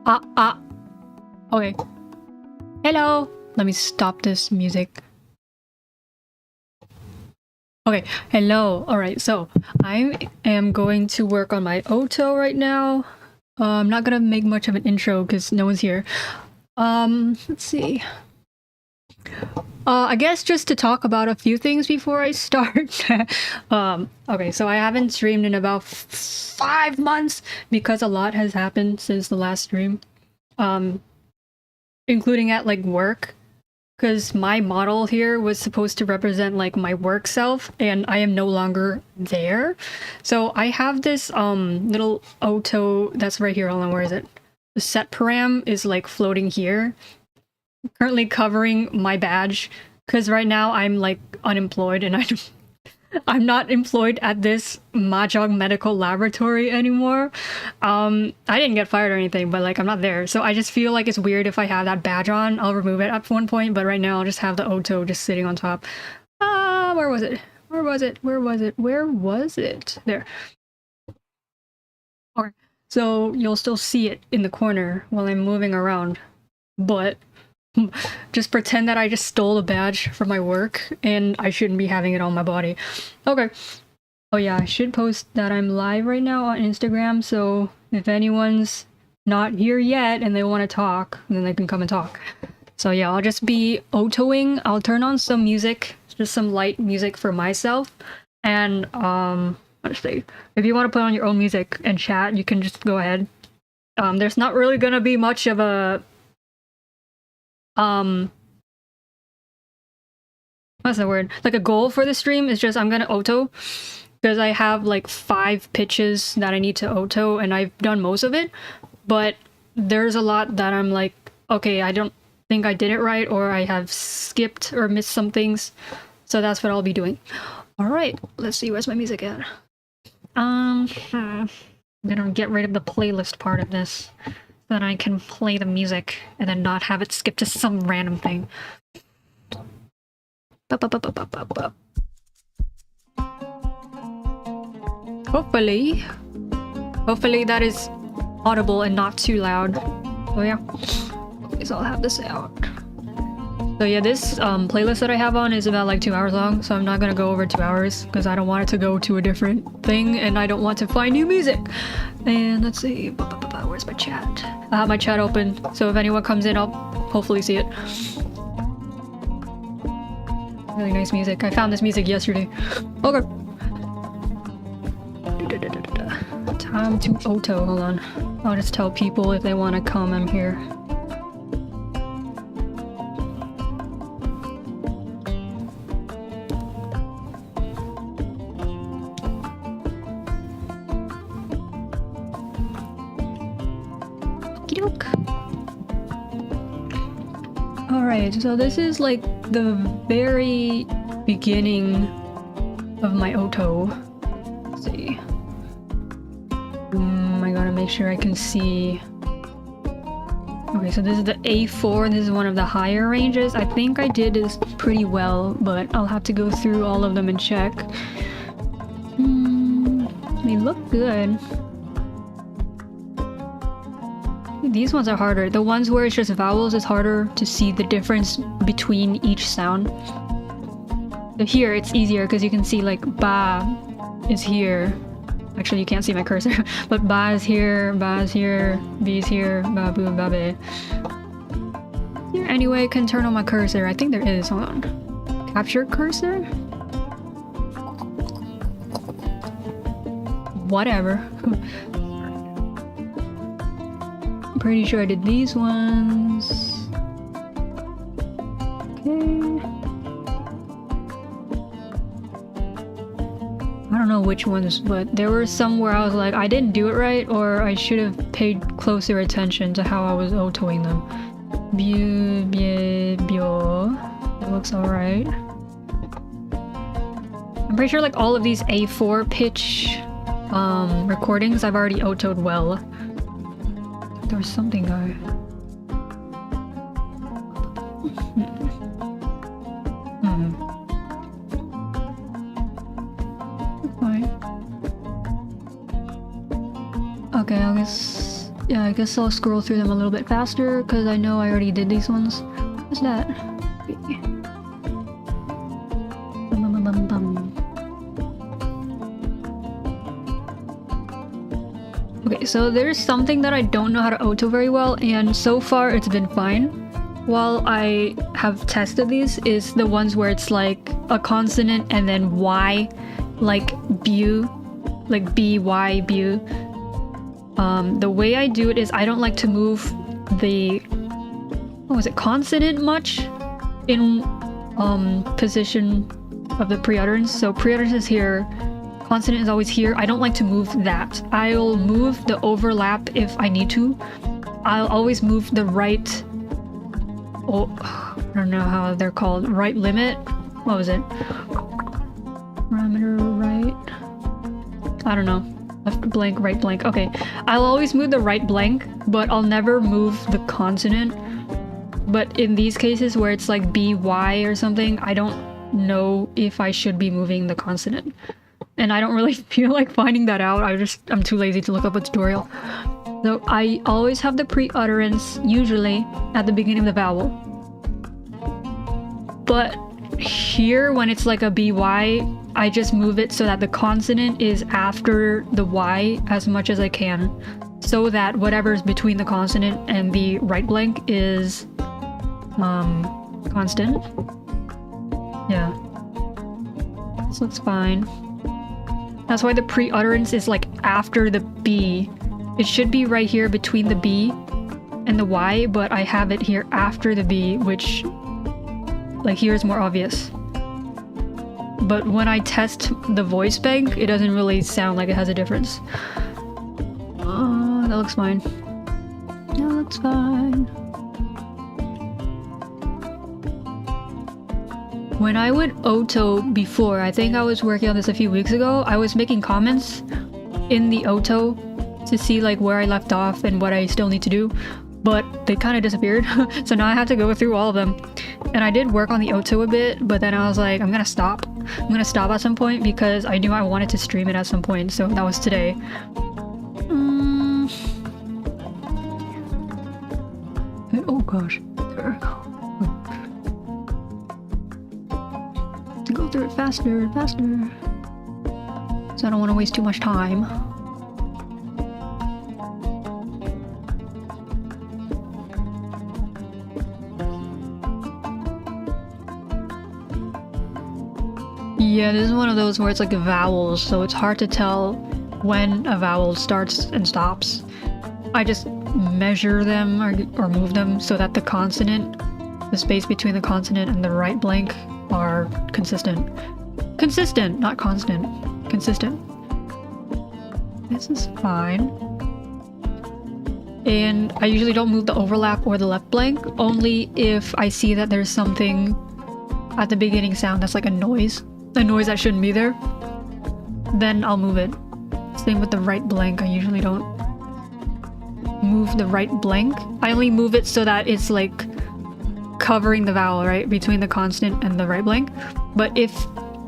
Okay. Hello. Let me stop this music. Okay, hello. Alright, so I am going to work on my Oto right now. I'm not gonna make much of an intro because no one's here. Let's see. I guess just to talk about a few things before I start. Okay, so I haven't streamed in about 5 months because a lot has happened since the last stream. Including at like work. Because my model here was supposed to represent like my work self, and I am no longer there. So I have this little Oto that's right here. Hold on, where is it? The set param is like floating here, currently covering my badge. Because right now I'm like unemployed, and I'm not employed at this Mahjong medical laboratory anymore. I didn't get fired or anything, but like I'm not there. So I just feel like it's weird if I have that badge on. I'll remove it at one point, but right now I'll just have the Oto just sitting on top. Where was it? Where was it? Where was it? Where was it? There. Okay. So you'll still see it in the corner while I'm moving around. But just pretend that I just stole a badge from my work and I shouldn't be having it on my body. Okay. Oh yeah, I should post that I'm live right now on Instagram, so if anyone's not here yet and they want to talk, then they can come and talk. So yeah, I'll just be Otoing. I'll turn on some music, just some light music for myself. And let's see. If you want to put on your own music and chat, you can just go ahead. There's not really gonna be much of a what's the word? Like a goal for the stream is just I'm gonna Oto because I have like 5 pitches that I need to Oto and I've done most of it, but there's a lot that I'm like, okay, I don't think I did it right, or I have skipped or missed some things, so that's what I'll be doing. All right, let's see, where's my music at? I'm gonna get rid of the playlist part of this. Then I can play the music and then not have it skip to some random thing. Hopefully that is audible and not too loud. Oh yeah. Okay, so I'll have this out. So yeah, this playlist that I have on is about like 2 hours long, so I'm not gonna go over 2 hours because I don't want it to go to a different thing and I don't want to find new music. And let's see, where's my chat? I have my chat open, so if anyone comes in, I'll hopefully see it. Really nice music. I found this music yesterday. Okay. Time to Oto. Hold on. I'll just tell people if they want to come. I'm here. Alright, so this is like the very beginning of my Oto. Let's see. I gotta make sure I can see. Okay, so this is the A4, this is one of the higher ranges. I think I did this pretty well, but I'll have to go through all of them and check. They look good. These ones are harder. The ones where it's just vowels is harder to see the difference between each sound. So here it's easier because you can see like ba is here. Actually, you can't see my cursor, but ba is here, B is here, ba boo, ba be. Here anyway, I can turn on my cursor. I think there is. Hold on. Capture cursor? Whatever. Pretty sure I did these ones. Okay. I don't know which ones, but there were some where I was like, I didn't do it right, or I should have paid closer attention to how I was Otoing them. That looks alright. I'm pretty sure like all of these A4 pitch recordings I've already Otoed well. There was something though. Fine. Okay, I guess yeah, I guess I'll scroll through them a little bit faster because I know I already did these ones. What's that? Bum, bum, bum, bum. Okay, so there's something that I don't know how to auto very well, and so far it's been fine. While I have tested these is the ones where it's like a consonant and then Y, like bu, like B-Y, bu. The way I do it is I don't like to move the, what was it, consonant much in position of the pre-utterance. So pre-utterance is here, consonant is always here. I don't like to move that. I'll move the overlap if I need to. I'll always move the right, oh, I don't know how they're called, right limit? What was it? Parameter right? I don't know. Left blank, right blank. Okay. I'll always move the right blank, but I'll never move the consonant. But in these cases where it's like BY or something, I don't know if I should be moving the consonant. And I don't really feel like finding that out. I'm too lazy to look up a tutorial. So I always have the pre-utterance usually at the beginning of the vowel. But here when it's like a BY, I just move it so that the consonant is after the Y as much as I can, so that whatever's between the consonant and the right blank is constant. Yeah. This looks fine. That's why the pre-utterance is like after the B. It should be right here between the B and the Y, but I have it here after the B, which like here is more obvious. But when I test the voice bank, it doesn't really sound like it has a difference. That looks fine. That looks fine. When I would auto before, I think I was working on this a few weeks ago, I was making comments in the auto to see like where I left off and what I still need to do, but they kind of disappeared. So now I have to go through all of them. And I did work on the auto a bit, but then I was like, I'm gonna stop. I'm gonna stop at some point because I knew I wanted to stream it at some point, so that was today. Oh gosh. There we go. To go through it faster, faster. So I don't want to waste too much time. Yeah, this is one of those where it's like vowels, so it's hard to tell when a vowel starts and stops. I just measure them or move them so that the consonant, the space between the consonant and the right blank are consistent. Consistent, not constant. Consistent. This is fine. And I usually don't move the overlap or the left blank, only if I see that there's something at the beginning sound that's like a noise that shouldn't be there. Then I'll move it. Same with the right blank. I usually don't move the right blank. I only move it so that it's like covering the vowel, right? Between the consonant and the right blank. But if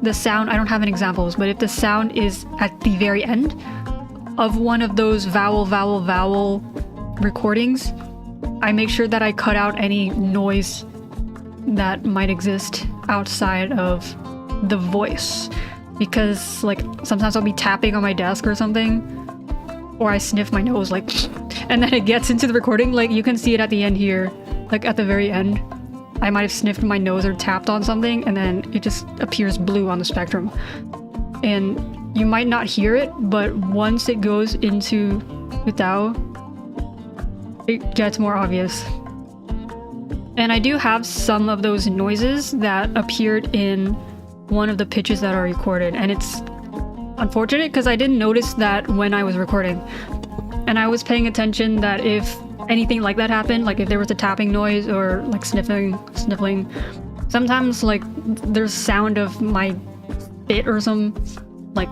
the sound, I don't have any examples, but if the sound is at the very end of one of those vowel recordings, I make sure that I cut out any noise that might exist outside of the voice. Because like sometimes I'll be tapping on my desk or something, or I sniff my nose like and then it gets into the recording. Like you can see it at the end here, like at the very end. I might have sniffed my nose or tapped on something and then it just appears blue on the spectrum. And you might not hear it, but once it goes into UTAU, it gets more obvious. And I do have some of those noises that appeared in one of the pitches that are recorded, and it's unfortunate because I didn't notice that when I was recording. And I was paying attention that if anything like that happened, like if there was a tapping noise or like sniffling, sometimes like there's sound of my spit or some like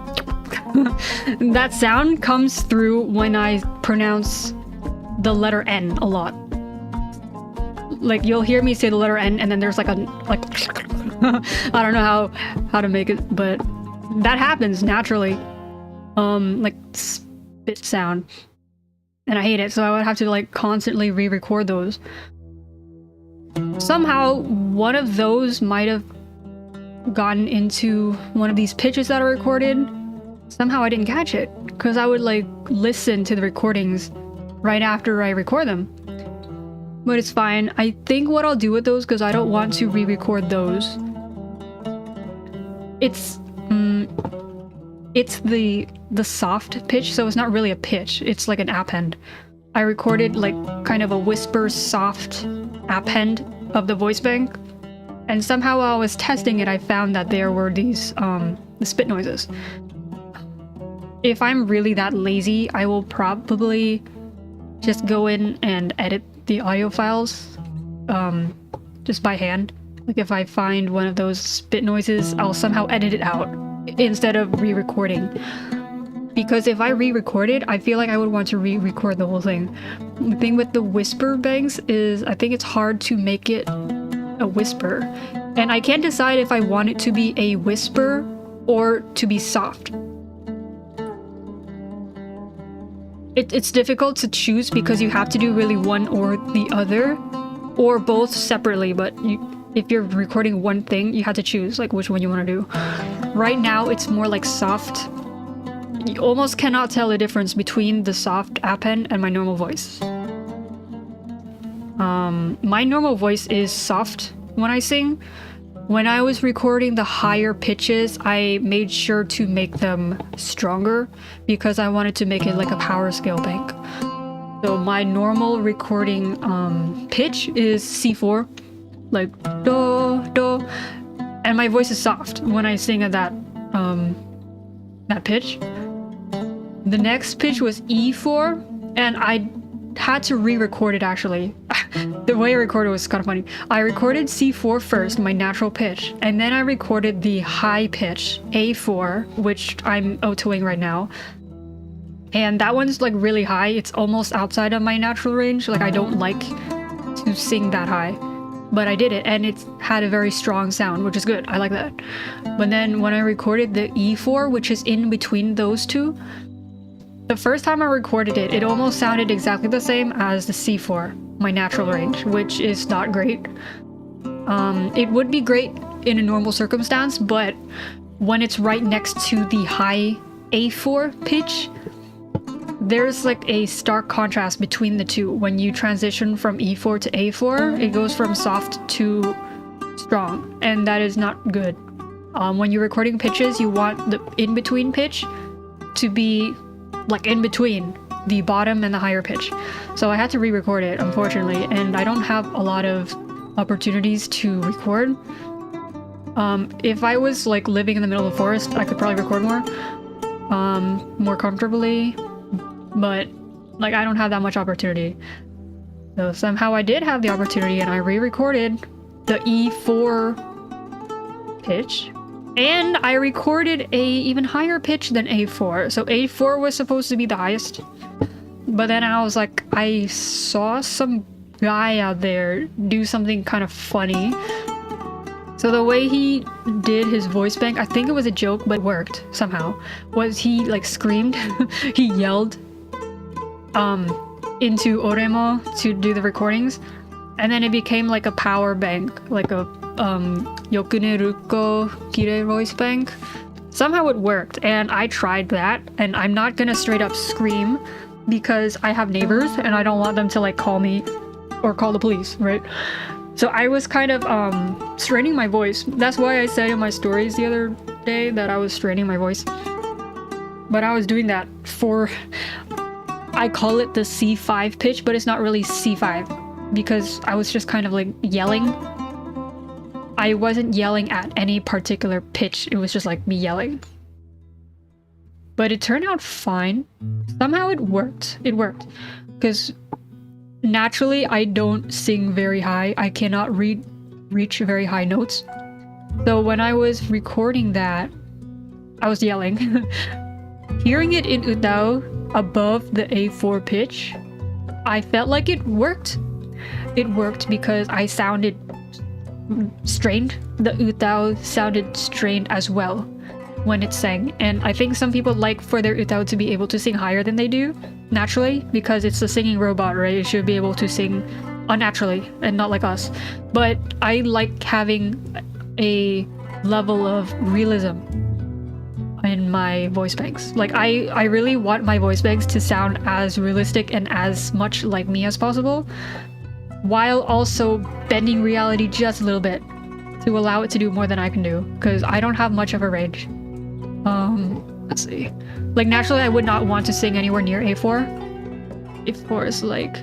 that sound comes through when I pronounce the letter N a lot. Like you'll hear me say the letter N and then there's like a I don't know how to make it, but that happens naturally. Like spit sound. And I hate it, so I would have to like constantly re-record those. Somehow, one of those might have gotten into one of these pitches that are recorded. Somehow I didn't catch it, because I would like listen to the recordings right after I record them. But it's fine. I think what I'll do with those, because I don't want to re-record those, it's the soft pitch, so it's not really a pitch, it's like an append. I recorded like kind of a whisper soft append of the voice bank, and somehow while I was testing it, I found that there were these the spit noises. If I'm really that lazy, I will probably just go in and edit the audio files just by hand. Like if I find one of those spit noises, I'll somehow edit it out instead of re-recording. Because if I re-record it, I feel like I would want to re-record the whole thing. The thing with the whisper bangs is I think it's hard to make it a whisper. And I can't decide if I want it to be a whisper or to be soft. It's difficult to choose because you have to do really one or the other, or both separately, but if you're recording one thing, you have to choose like which one you want to do. Right now, it's more like soft. You almost cannot tell the difference between the soft append and my normal voice. My normal voice is soft when I sing. When I was recording the higher pitches, I made sure to make them stronger because I wanted to make it like a power scale bank. So my normal recording pitch is C4, like do, do, and my voice is soft when I sing at that pitch. The next pitch was E4, and I had to re-record it actually. The way I recorded was kind of funny. I recorded C4 first, my natural pitch, and then I recorded the high pitch, A4, which I'm Otoing right now. And that one's like really high. It's almost outside of my natural range. Like I don't like to sing that high. But I did it, and it had a very strong sound, which is good. I like that. But then when I recorded the E4, which is in between those two, the first time I recorded it, it almost sounded exactly the same as the C4, my natural range, which is not great. It would be great in a normal circumstance, but when it's right next to the high A4 pitch, there's like a stark contrast between the two. When you transition from E4 to A4, it goes from soft to strong, and that is not good. When you're recording pitches, you want the in-between pitch to be like in between the bottom and the higher pitch. So I had to re-record it, unfortunately, and I don't have a lot of opportunities to record. If I was like living in the middle of the forest, I could probably record more comfortably, but like I don't have that much opportunity. So somehow I did have the opportunity, and I re-recorded the E4 pitch, and I recorded a even higher pitch than A4. So A4 was supposed to be the highest, but then I was like, I saw some guy out there do something kind of funny. So the way he did his voice bank, I think it was a joke, but it worked somehow, was he like screamed, he yelled into Oremo to do the recordings, and then it became like a power bank, like a Yokuneruko Kire voice bank. Somehow it worked, and I tried that, and I'm not gonna straight up scream because I have neighbors and I don't want them to like call me or call the police, right? So I was kind of straining my voice. That's why I said in my stories the other day that I was straining my voice. But I was doing that for, I call it the C5 pitch, but it's not really C5 because I was just kind of like yelling. I wasn't yelling at any particular pitch. It was just like me yelling. But it turned out fine. Somehow it worked. It worked. Because naturally, I don't sing very high. I cannot reach very high notes. So when I was recording that, I was yelling. Hearing it in UTAU above the A4 pitch, I felt like it worked. It worked because I sounded strained. The UTAU sounded strained as well. when it's sang. And I think some people like for their UTAU to be able to sing higher than they do naturally, because it's a singing robot, right? It should be able to sing unnaturally and not like us. But I like having a level of realism in my voice banks. Like I really want my voice banks to sound as realistic and as much like me as possible, while also bending reality just a little bit to allow it to do more than I can do, because I don't have much of a range. Let's see. Like naturally I would not want to sing anywhere near A4. A4 is like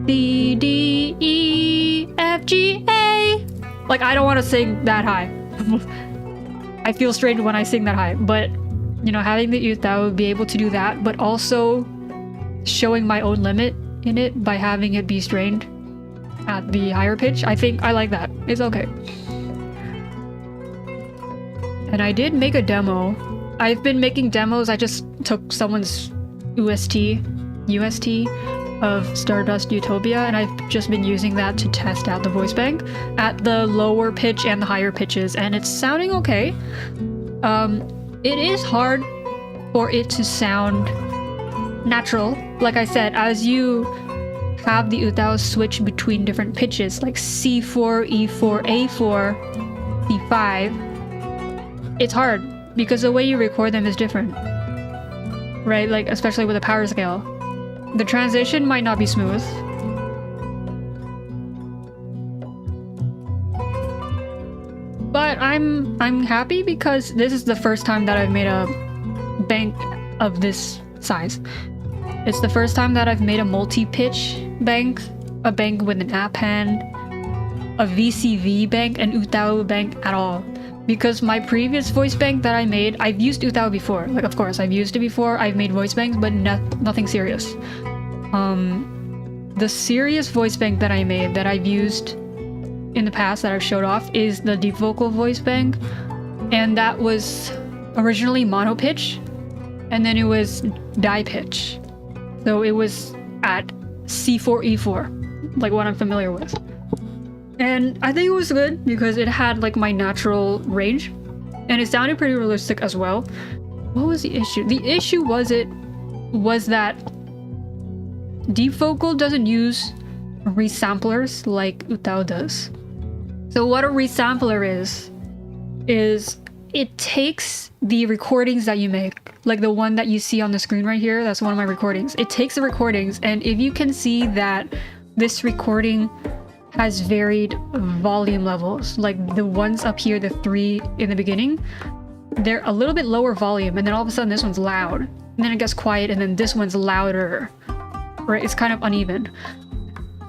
C, D, E, F, G, A. Like I don't want to sing that high. I feel strange when I sing that high, but you know, having the UTAU be able to do that, but also showing my own limit in it by having it be strained at the higher pitch, I think I like that. It's okay. And I did make a demo. I've been making demos. I just took someone's UST of Stardust Utopia, and I've just been using that to test out the voice bank at the lower pitch and the higher pitches, and it's sounding okay. It is hard for it to sound natural. Like I said, as you have the UTAU switch between different pitches, like C4, E4, A4, C5, it's hard because the way you record them is different, right? Like especially with a power scale. The transition might not be smooth. But I'm happy because this is the first time that I've made a bank of this size. It's the first time that I've made a multi-pitch bank, a bank with an append, a VCV bank, and UTAU bank at all. Because my previous voice bank that I made, I've used UTAU before. Like, of course, I've used it before. I've made voice banks, but nothing serious. The serious voice bank that I made, that I've used in the past, that I've showed off, is the deep vocal voice bank. And that was originally mono pitch, and then it was die pitch. So it was at C4, E4, like what I'm familiar with. And I think it was good because it had like my natural range, and it sounded pretty realistic as well. What was the issue? The issue was that deep vocal doesn't use resamplers like UTAU does. So what a resampler is it takes the recordings that you make, like the one that you see on the screen right here, that's one of my recordings. It takes the recordings, and if you can see that this recording has varied volume levels, like the ones up here, the 3 in the beginning, they're a little bit lower volume, and then all of a sudden this one's loud, and then it gets quiet, and then this one's louder, right? It's kind of uneven.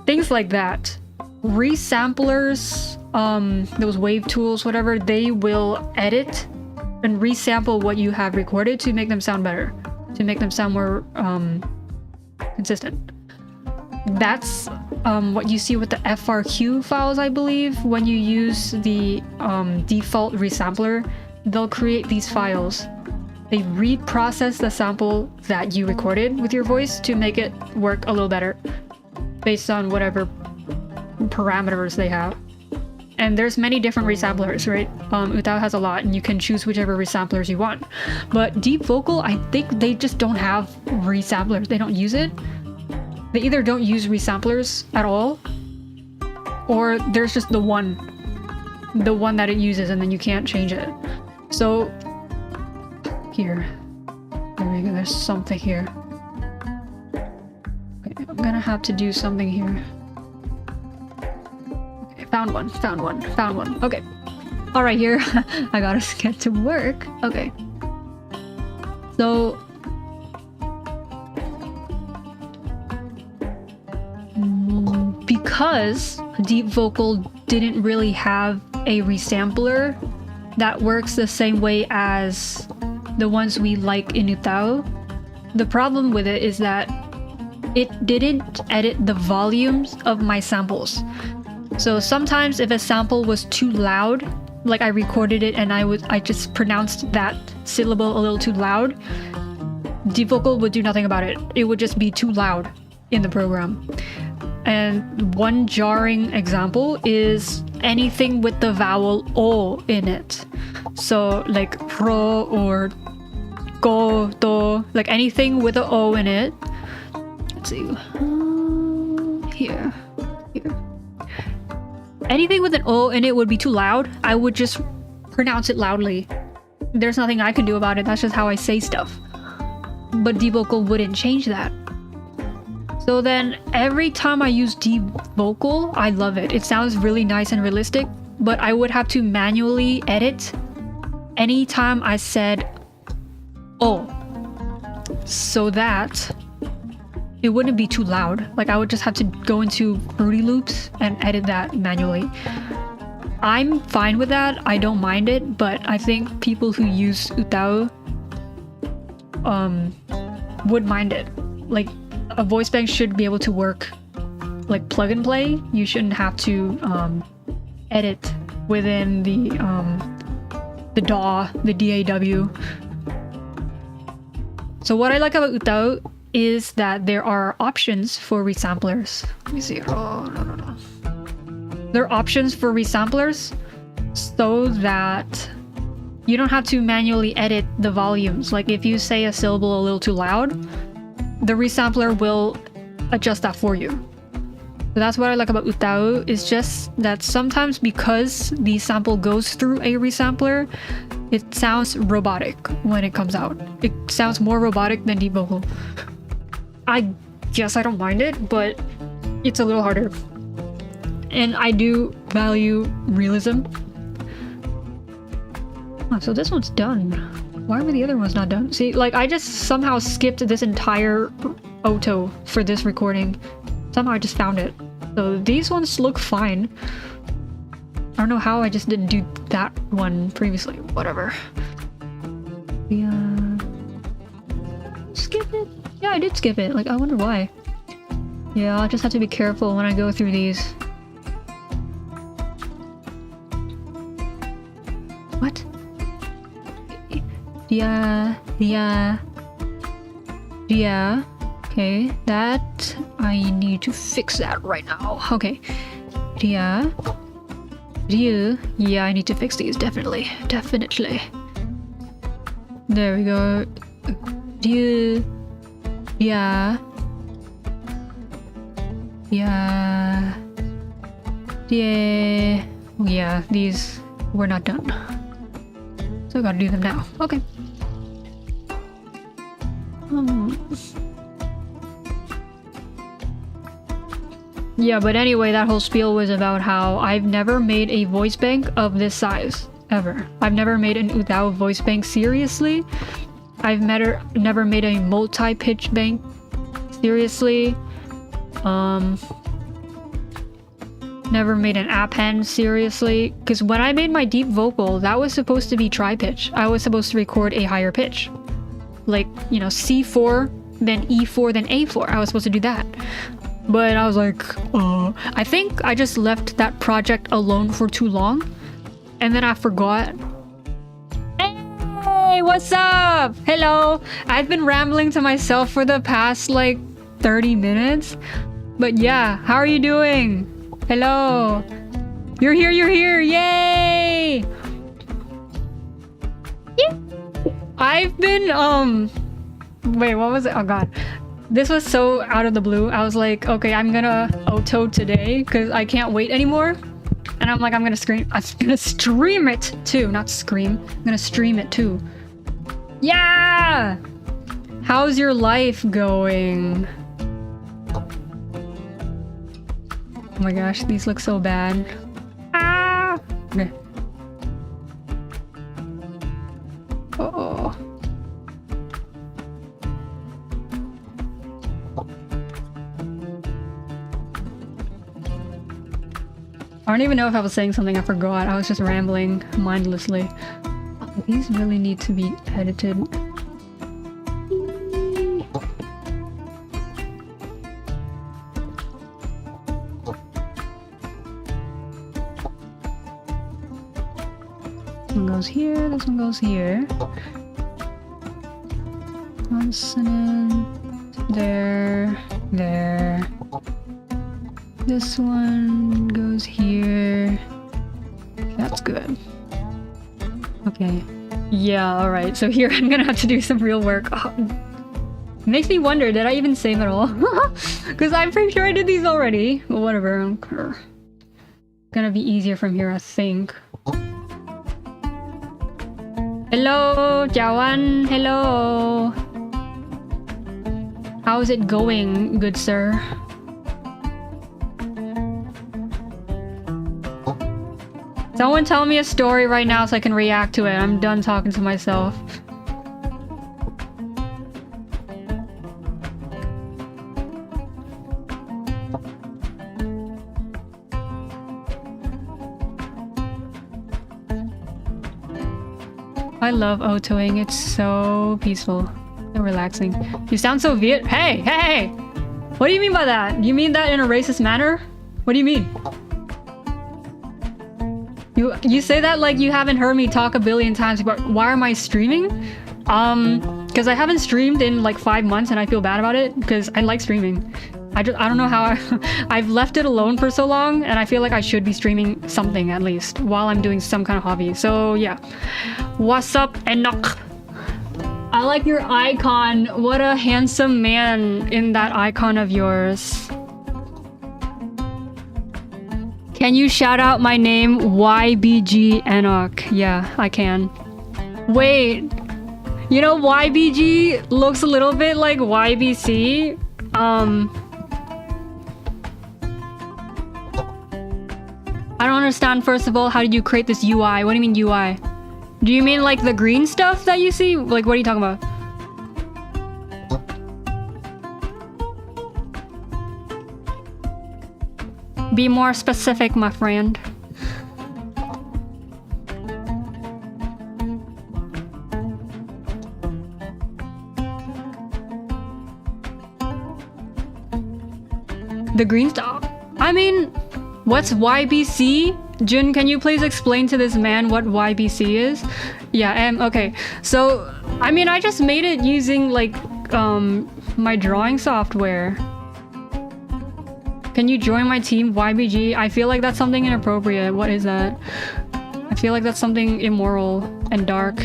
Things like that. Resamplers, those wave tools, whatever, they will edit and resample what you have recorded to make them sound better, to make them sound more consistent. That's what you see with the FRQ files, I believe. When you use the default resampler, they'll create these files. They reprocess the sample that you recorded with your voice to make it work a little better based on whatever parameters they have. And there's many different resamplers, right? UTAU has a lot, and you can choose whichever resamplers you want. But deep vocal, I think they just don't have resamplers. They don't use it. They either don't use resamplers at all, or there's just the one that it uses, and then you can't change it. So here, there we go. There's something here. Okay, I'm gonna have to do something here. Okay, found one. Okay. All right, here. I gotta get to work. Okay. So because deep vocal didn't really have a resampler that works the same way as the ones we like in UTAU, the problem with it is that it didn't edit the volumes of my samples. So sometimes if a sample was too loud, like I recorded it and I just pronounced that syllable a little too loud, deep vocal would do nothing about it. It would just be too loud in the program. And one jarring example is anything with the vowel O in it. So like pro or go, do, like anything with an O in it. Let's see. Here. Anything with an O in it would be too loud. I would just pronounce it loudly. There's nothing I can do about it. That's just how I say stuff. But deep vocal wouldn't change that. So then every time I use deep vocal, I love it. It sounds really nice and realistic, but I would have to manually edit anytime I said oh, so that it wouldn't be too loud. Like I would just have to go into Fruity Loops and edit that manually. I'm fine with that. I don't mind it, but I think people who use UTAU would mind it. Like a voice bank should be able to work like plug and play. You shouldn't have to edit within the DAW, the DAW. So what I like about UTAU is that there are options for resamplers. Let me see. Oh, no. There are options for resamplers so that you don't have to manually edit the volumes. Like if you say a syllable a little too loud, the resampler will adjust that for you. So that's what I like about UTAU, is just that sometimes because the sample goes through a resampler, it sounds robotic when it comes out. It sounds more robotic than deep vocal. I guess I don't mind it, but it's a little harder. And I do value realism. Oh, so this one's done. Why were the other ones not done? See, like I just somehow skipped this entire auto for this recording. Somehow I just found it. So these ones look fine. I don't know how I just didn't do that one previously. Whatever. Yeah. Skip it. Yeah, I did skip it. Like, I wonder why. Yeah, I'll just have to be careful when I go through these. What? Yeah. Okay, that I need to fix that right now. Okay. Yeah, I need to fix these, definitely. There we go. Yeah, these were not done. So I gotta do them now. Okay. Yeah, but anyway, that whole spiel was about how I've never made a voice bank of this size, ever. I've never made an UTAU voice bank seriously. I've never made a multi-pitch bank seriously. Never made an append seriously. Because when I made my deep vocal, that was supposed to be tri-pitch. I was supposed to record a higher pitch. Like, you know, C4, then E4, then A4. I was supposed to do that. But I was like, I think I just left that project alone for too long. And then I forgot. Hey, what's up? Hello. I've been rambling to myself for the past like 30 minutes. But yeah, how are you doing? Hello. You're here, yay! Yeah. I've been, wait, what was it? Oh god. This was so out of the blue. I was like, okay, I'm gonna auto today because I can't wait anymore. And I'm like, I'm gonna stream it too. Not scream. I'm gonna stream it too. Yeah! How's your life going? Oh my gosh, these look so bad. Ah! Okay. Uh-oh. I don't even know if I was saying something I forgot. I was just rambling mindlessly. These really need to be edited. This one goes here, this one goes here. Consonant. There. This one goes here. That's good. Okay. Yeah, alright. So here I'm gonna have to do some real work. Makes me wonder, did I even save it all? Because I'm pretty sure I did these already. But whatever, I don't care. Gonna be easier from here, I think. Hello, Jawan. Hello. How's it going, good sir? Someone tell me a story right now so I can react to it. I'm done talking to myself. I love Otoing. It's so peaceful and relaxing. You sound so Viet. Hey, hey, hey! What do you mean by that? You mean that in a racist manner? What do you mean? You say that like you haven't heard me talk a billion times about why am I streaming? Because I haven't streamed in like 5 months and I feel bad about it because I like streaming. I don't know how I've left it alone for so long and I feel like I should be streaming something at least while I'm doing some kind of hobby. So yeah. What's up, Enoch? I like your icon. What a handsome man in that icon of yours. Can you shout out my name, YBG Enoch? Yeah, I can. Wait, you know YBG looks a little bit like YBC. I don't understand, first of all, how did you create this UI? What do you mean UI? Do you mean like the green stuff that you see? Like, what are you talking about? Be more specific, my friend. The green stuff? I mean, what's YBC? Jun, can you please explain to this man what YBC is? Yeah, okay. So, I mean, I just made it using like, my drawing software. Can you join my team, YBG? I feel like that's something inappropriate. What is that? I feel like that's something immoral and dark.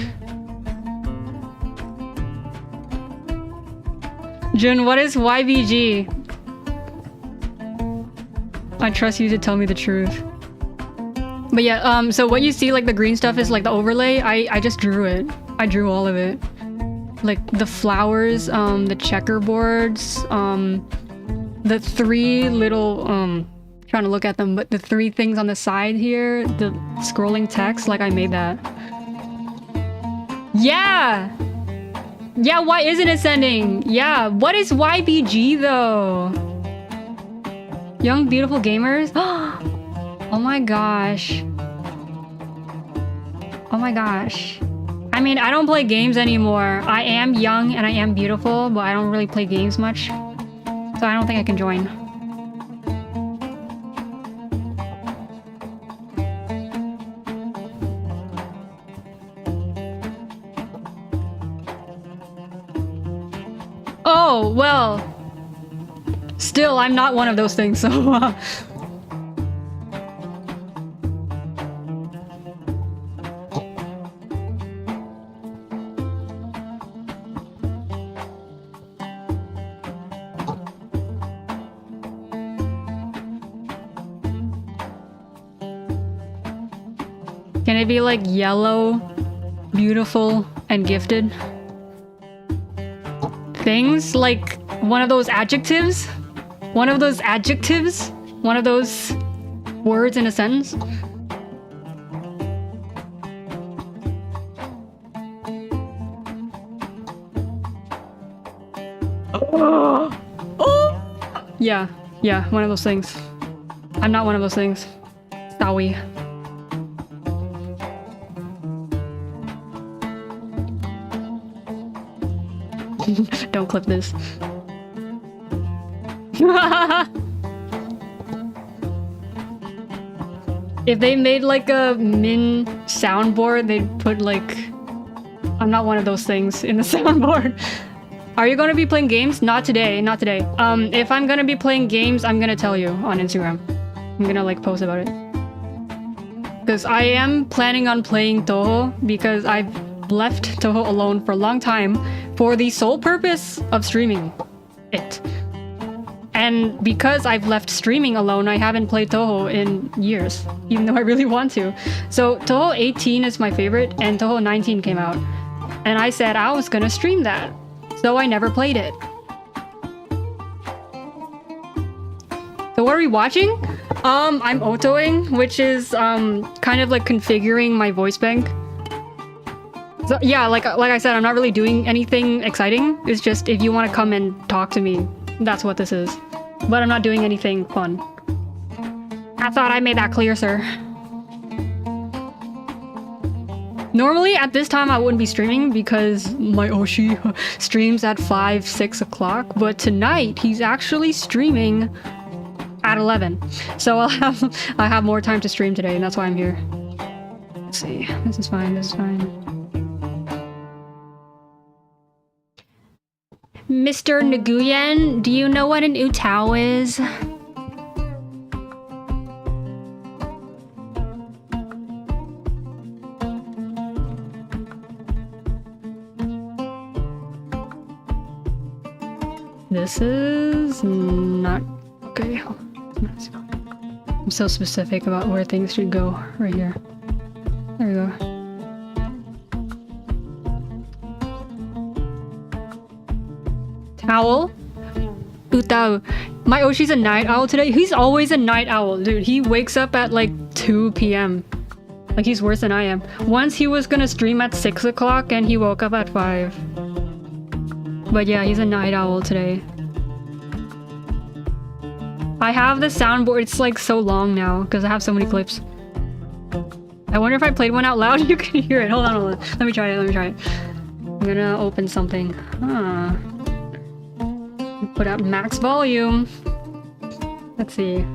Jun, what is YBG? I trust you to tell me the truth. But yeah, so what you see, like the green stuff is like the overlay. I just drew it. I drew all of it. Like the flowers, the checkerboards, the three little, trying to look at them, but the three things on the side here, the scrolling text, like I made that. Yeah! Yeah, why isn't it sending? Yeah, what is YBG though? Young beautiful gamers? Oh my gosh. Oh my gosh. I mean, I don't play games anymore. I am young and I am beautiful, but I don't really play games much. So I don't think I can join. Oh, well. Still, I'm not one of those things, so... Can it be like yellow, beautiful, and gifted? Things like one of those adjectives? One of those adjectives? One of those words in a sentence? Yeah, one of those things. I'm not one of those things. Sorry. Don't clip this. If they made like a min soundboard, they'd put like... I'm not one of those things in the soundboard. Are you gonna be playing games? Not today, not today. If I'm gonna be playing games, I'm gonna tell you on Instagram. I'm gonna like post about it. Because I am planning on playing Toho because I've left Toho alone for a long time for the sole purpose of streaming it. And because I've left streaming alone, I haven't played Toho in years, even though I really want to. So Toho 18 is my favorite, and Toho 19 came out. And I said I was gonna stream that. So I never played it. So what are we watching? I'm Otoing, which is kind of like configuring my voice bank. So yeah, like I said, I'm not really doing anything exciting. It's just if you want to come and talk to me, that's what this is. But I'm not doing anything fun. I thought I made that clear, sir. Normally at this time I wouldn't be streaming because my Oshi streams at 5, 6 o'clock. But tonight he's actually streaming at 11. So I have more time to stream today, and that's why I'm here. Let's see. This is fine. This is fine. Mr. Nguyen, do you know what an UTAU is? This is not okay. I'm so specific about where things should go. Right here. There we go. Owl? UTAU. My Oshi's a night owl today. He's always a night owl, dude. He wakes up at like 2 p.m. Like he's worse than I am. Once he was gonna stream at 6 o'clock and he woke up at 5. But yeah, he's a night owl today. I have the soundboard. It's like so long now because I have so many clips. I wonder if I played one out loud you can hear it. Hold on, hold on. Let me try it. Let me try it. I'm gonna open something. Huh. Put up max volume. Let's see.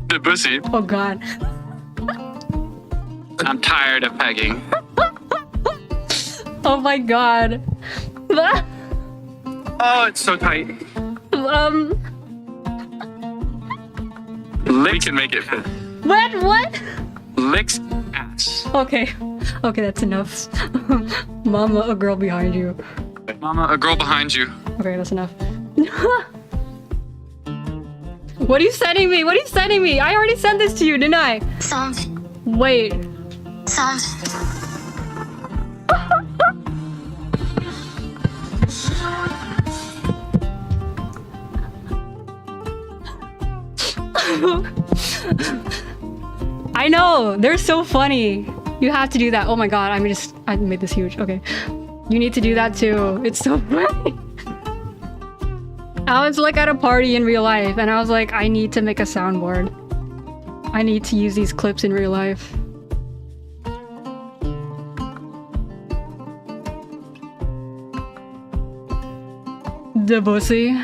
The pussy. Oh god. I'm tired of pegging. Oh my god. Oh, it's so tight. Lick can make it fit. What? Licks ass. Okay. Okay, that's enough. Mama, a girl behind you. Mama, a girl behind you. Okay, that's enough. What are you sending me? What are you sending me? I already sent this to you, didn't I? Sounds. Wait. Sounds. I know, they're so funny. You have to do that. Oh my god, I made this huge. Okay. You need to do that too. It's so funny. I was like at a party in real life and I was like, I need to make a soundboard. I need to use these clips in real life. The pussy.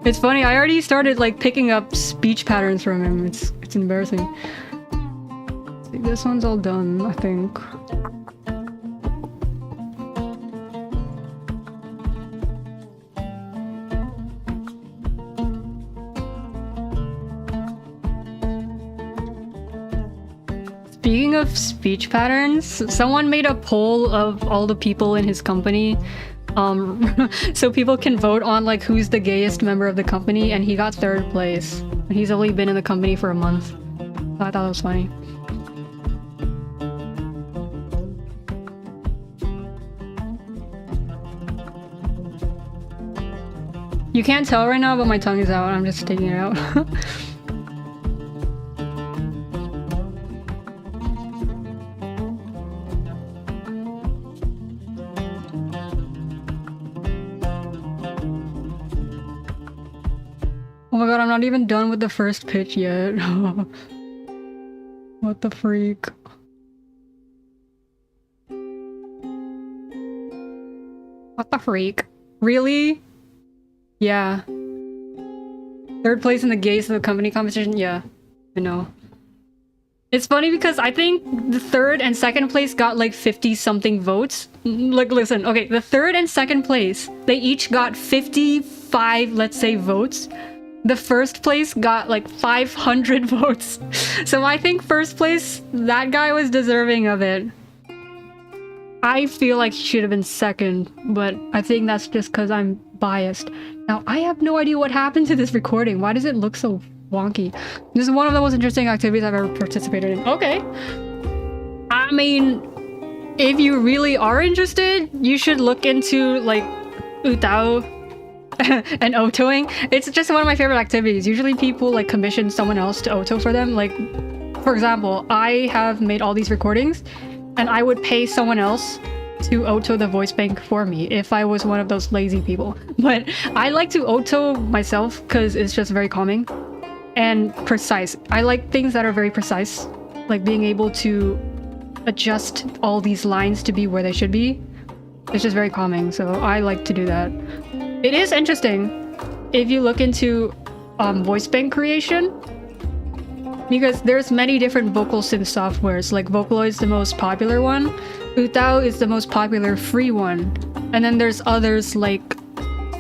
It's funny, I already started like picking up speech patterns from him. It's embarrassing. See, this one's all done, I think. Speaking of speech patterns, someone made a poll of all the people in his company. So people can vote on like who's the gayest member of the company, and he got 3rd place. He's only been in the company for a month. So I thought it was funny. You can't tell right now, but my tongue is out. I'm just taking it out. Oh my god, I'm not even done with the first pitch yet. What the freak? What the freak? Really? Yeah. 3rd place in the gays of the company competition? Yeah. I know. It's funny because I think the third and second place got like 50 something votes. Like, listen, okay, the third and second place, they each got 55, let's say, votes. The first place got like 500 votes. So I think first place, that guy was deserving of it. I feel like he should have been second, but I think that's just because I'm biased. Now, I have no idea what happened to this recording. Why does it look so wonky? This is one of the most interesting activities I've ever participated in. Okay. I mean, if you really are interested, you should look into like UTAU and Otoing. It's just one of my favorite activities. Usually people like commission someone else to Oto for them. Like, for example, I have made all these recordings and I would pay someone else to Oto the voice bank for me if I was one of those lazy people. But I like to Oto myself because it's just very calming and precise. I like things that are very precise, like being able to adjust all these lines to be where they should be. It's just very calming, so I like to do that. It is interesting if you look into voice bank creation, because there's many different vocal synth softwares. Like Vocaloid is the most popular one, UTAU is the most popular free one, and then there's others like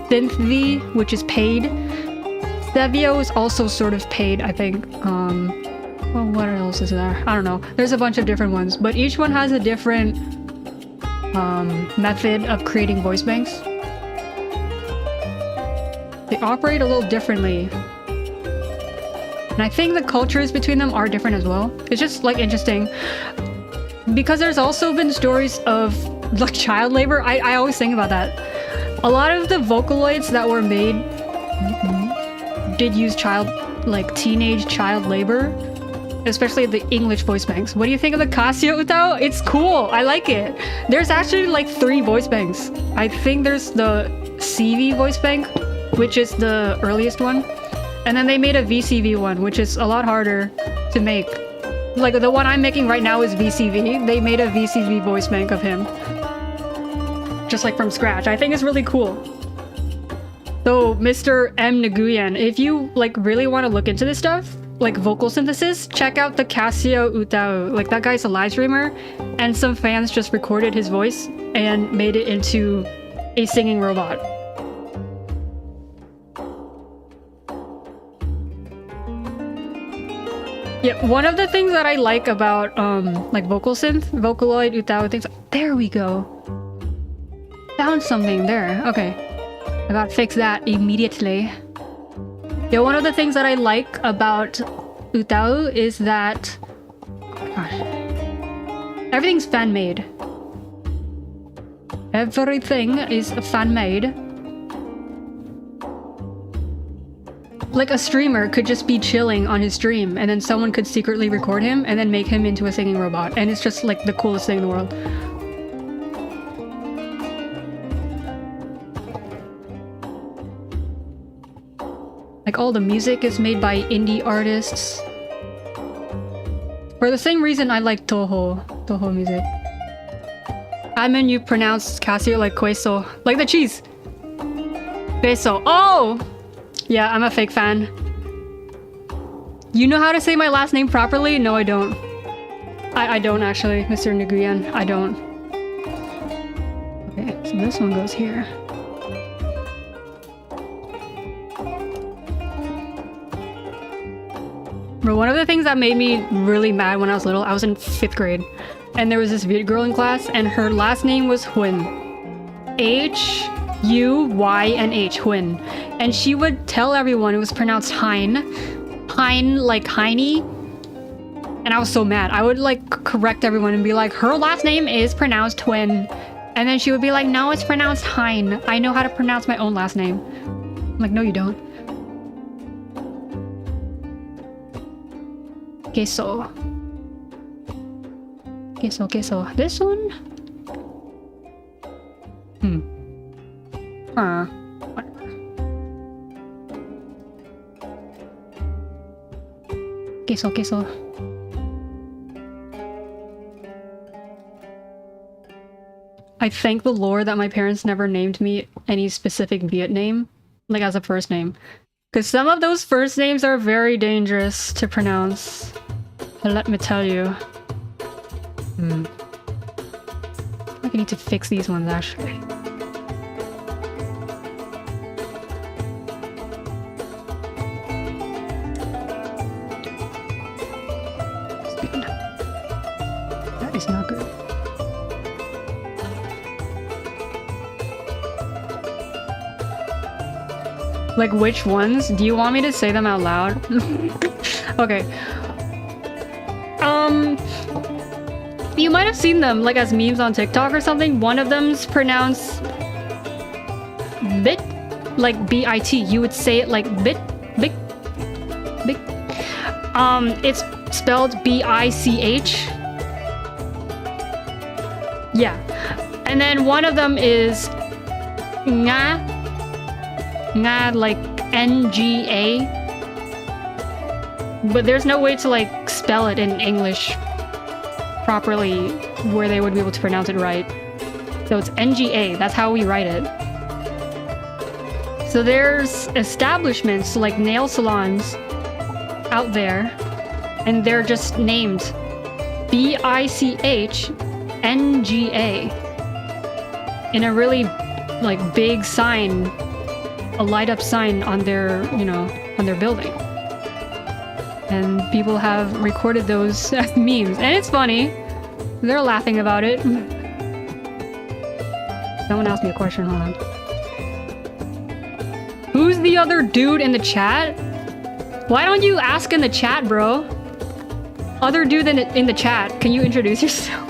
SynthV, which is paid. Stevio is also sort of paid, I think. Well, what else is there? I don't know. There's a bunch of different ones, but each one has a different method of creating voice banks. They operate a little differently. And I think the cultures between them are different as well. It's just like interesting. Because there's also been stories of like child labor. I always think about that. A lot of the Vocaloids that were made did use teenage child labor, especially the English voice banks. What do you think of the Casio UTAU? It's cool. I like it. There's actually like 3 voice banks. I think there's the CV voice bank, which is the earliest one. And then they made a VCV one, which is a lot harder to make. Like the one I'm making right now is VCV. They made a VCV voice bank of him. Just like from scratch. I think it's really cool. So Mr. M. Nguyen, if you like really want to look into this stuff, like vocal synthesis, check out the Casio UTAU. Like that guy's a live streamer, and some fans just recorded his voice and made it into a singing robot. Yeah, one of the things that I like about like vocal synth, Vocaloid, UTAU, things. There we go. Found something there. Okay, I gotta fix that immediately. Yeah, one of the things that I like about UTAU is that, gosh, everything's fan-made. Everything is fan-made. Like a streamer could just be chilling on his stream and then someone could secretly record him and then make him into a singing robot. And it's just like the coolest thing in the world. Like all the music is made by indie artists. For the same reason I like Toho music. I mean, you pronounce Casio like queso, like the cheese. Queso. Oh! Yeah, I'm a fake fan. You know how to say my last name properly? No, I don't. I don't actually, Mr. Nguyen. I don't. Okay, so this one goes here. Bro, one of the things that made me really mad when I was little, I was in 5th grade, and there was this Viet girl in class, and her last name was Huynh. Huynh, Huynh. And she would tell everyone it was pronounced Hein. Hein, like Heine. And I was so mad. I would like correct everyone and be like, her last name is pronounced Huynh. And then she would be like, no, it's pronounced Hein. I know how to pronounce my own last name. I'm like, no, you don't. Queso. Queso, queso. This one? Whatever. Queso, queso. I thank the Lord that my parents never named me any specific Viet name, like as a first name. Because some of those first names are very dangerous to pronounce. Let me tell you. I think I need to fix these ones actually. That is not good. Like which ones? Do you want me to say them out loud? Okay. You might have seen them like as memes on TikTok or something. One of them's pronounced bit, like B-I-T. You would say it like bit. It's spelled B-I-C-H. Yeah. And then one of them is nga, like N-G-A. But there's no way to like spell it in English properly where they would be able to pronounce it right. So it's N-G-A. That's how we write it. So there's establishments like nail salons out there, and they're just named B-I-C-H-N-G-A in a really like big sign, a light up sign on their, you know, on their building. And people have recorded those as memes, and it's funny. They're laughing about it. Someone asked me a question, hold on. Who's the other dude in the chat? Why don't you ask in the chat, bro? Other dude in the chat, can you introduce yourself?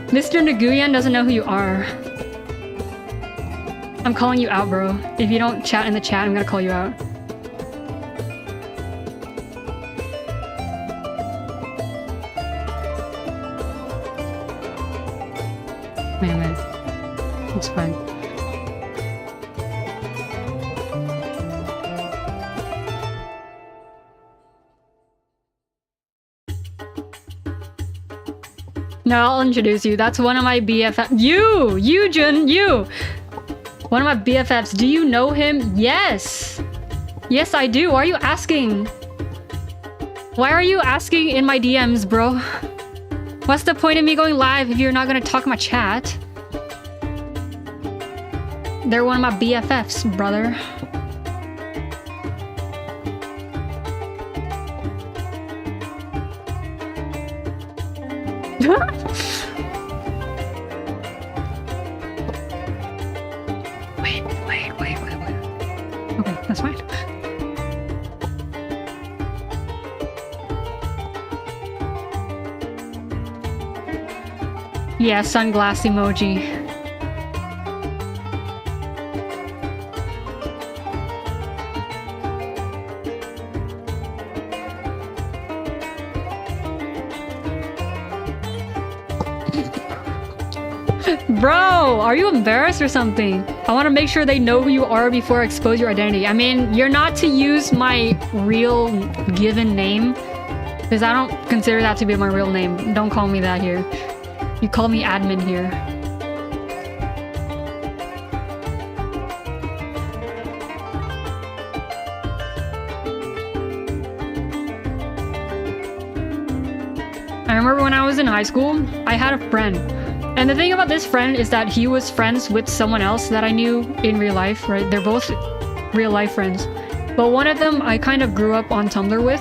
Mr. Nguyen doesn't know who you are. I'm calling you out, bro. If you don't chat in the chat, I'm gonna call you out. Man. It's fine. No, I'll introduce you. That's one of my BFFs. You, Jun, you! One of my BFFs. Do you know him? Yes! Yes, I do. Why are you asking? Why are you asking in my DMs, bro? What's the point of me going live if you're not gonna talk my chat? They're one of my BFFs, brother. Wait. Okay, that's fine. Yeah, sunglass emoji. Bro, are you embarrassed or something? I want to make sure they know who you are before I expose your identity. I mean, you're not to use my real given name, because I don't consider that to be my real name. Don't call me that here. You call me admin here. I remember when I was in high school, I had a friend. And the thing about this friend is that he was friends with someone else that I knew in real life, right? They're both real life friends. But one of them I kind of grew up on Tumblr with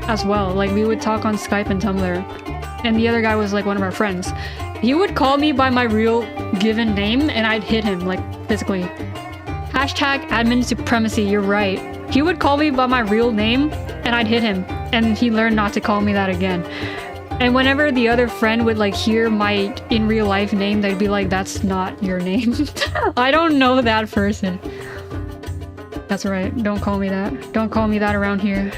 as well. Like we would talk on Skype and Tumblr. And the other guy was like one of our friends. He would call me by my real given name and I'd hit him like physically. Hashtag admin supremacy, you're right. He would call me by my real name and I'd hit him. And he learned not to call me that again. And whenever the other friend would like hear my in real life name, they'd be like, that's not your name. I don't know that person. That's right. Don't call me that. Don't call me that around here.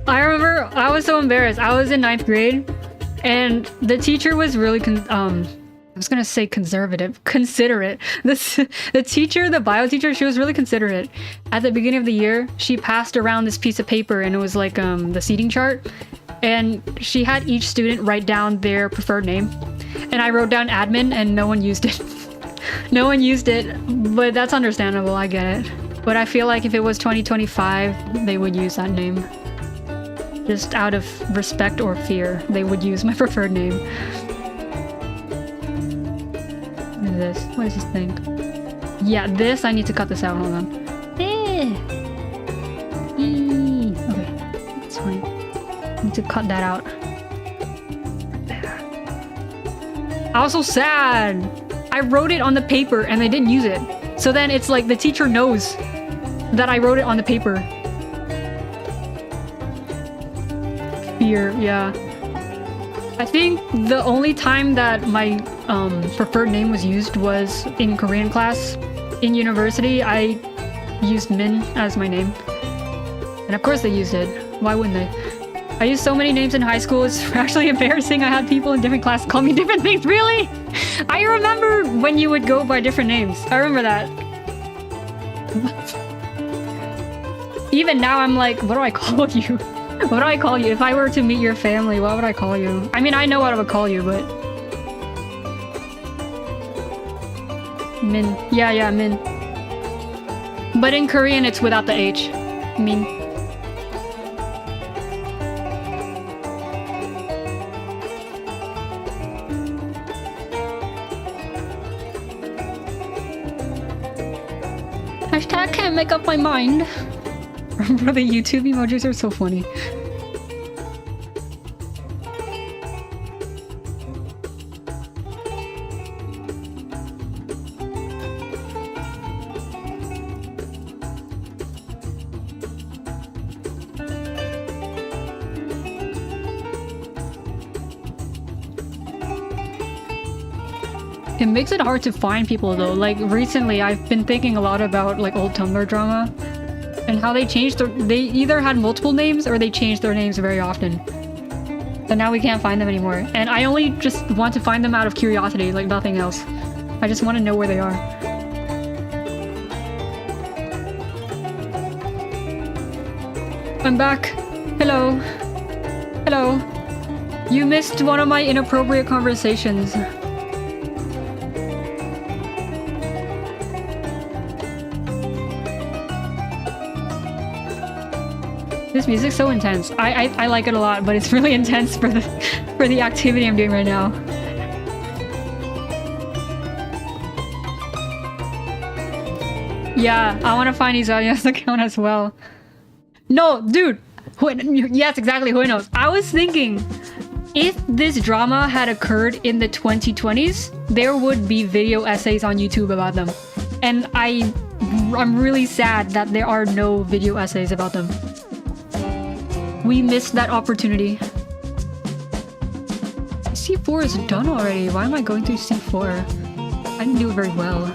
I remember I was so embarrassed. I was in 9th grade and the teacher was really I was gonna say conservative, considerate. The teacher, the bio teacher, she was really considerate. At the beginning of the year, she passed around this piece of paper and it was like the seating chart. And she had each student write down their preferred name. And I wrote down admin and no one used it. No one used it, but that's understandable. I get it. But I feel like if it was 2025, they would use that name. Just out of respect or fear, they would use my preferred name. What is this? What is this thing? Yeah, this, I need to cut this out. Hold on. Okay, that's fine. I need to cut that out. There. I was so sad. I wrote it on the paper and they didn't use it. So then it's like the teacher knows that I wrote it on the paper. Fear, yeah. I think the only time that my preferred name was used was in Korean class. In university, I used Min as my name. And of course they used it. Why wouldn't they? I used so many names in high school, it's actually embarrassing. I had people in different classes call me different things. Really? I remember when you would go by different names. I remember that. Even now I'm like, what do I call you? What do I call you? If I were to meet your family, what would I call you? I mean, I know what I would call you, but... Min. Yeah, Min. But in Korean, it's without the H. Min. Hashtag can't make up my mind. Bro, the YouTube emojis are so funny. It makes it hard to find people though. Like recently I've been thinking a lot about like old Tumblr drama and how they changed they either had multiple names or they changed their names very often. But now we can't find them anymore. And I only just want to find them out of curiosity, like nothing else. I just want to know where they are. I'm back. Hello. Hello. You missed one of my inappropriate conversations. This music's so intense. I like it a lot, but it's really intense for the activity I'm doing right now. Yeah, I want to find Isalia's account as well. No, dude. Yes, exactly. Who knows? I was thinking, if this drama had occurred in the 2020s, there would be video essays on YouTube about them. And I'm really sad that there are no video essays about them. We missed that opportunity. C4 is done already. Why am I going through C4? I didn't do it very well.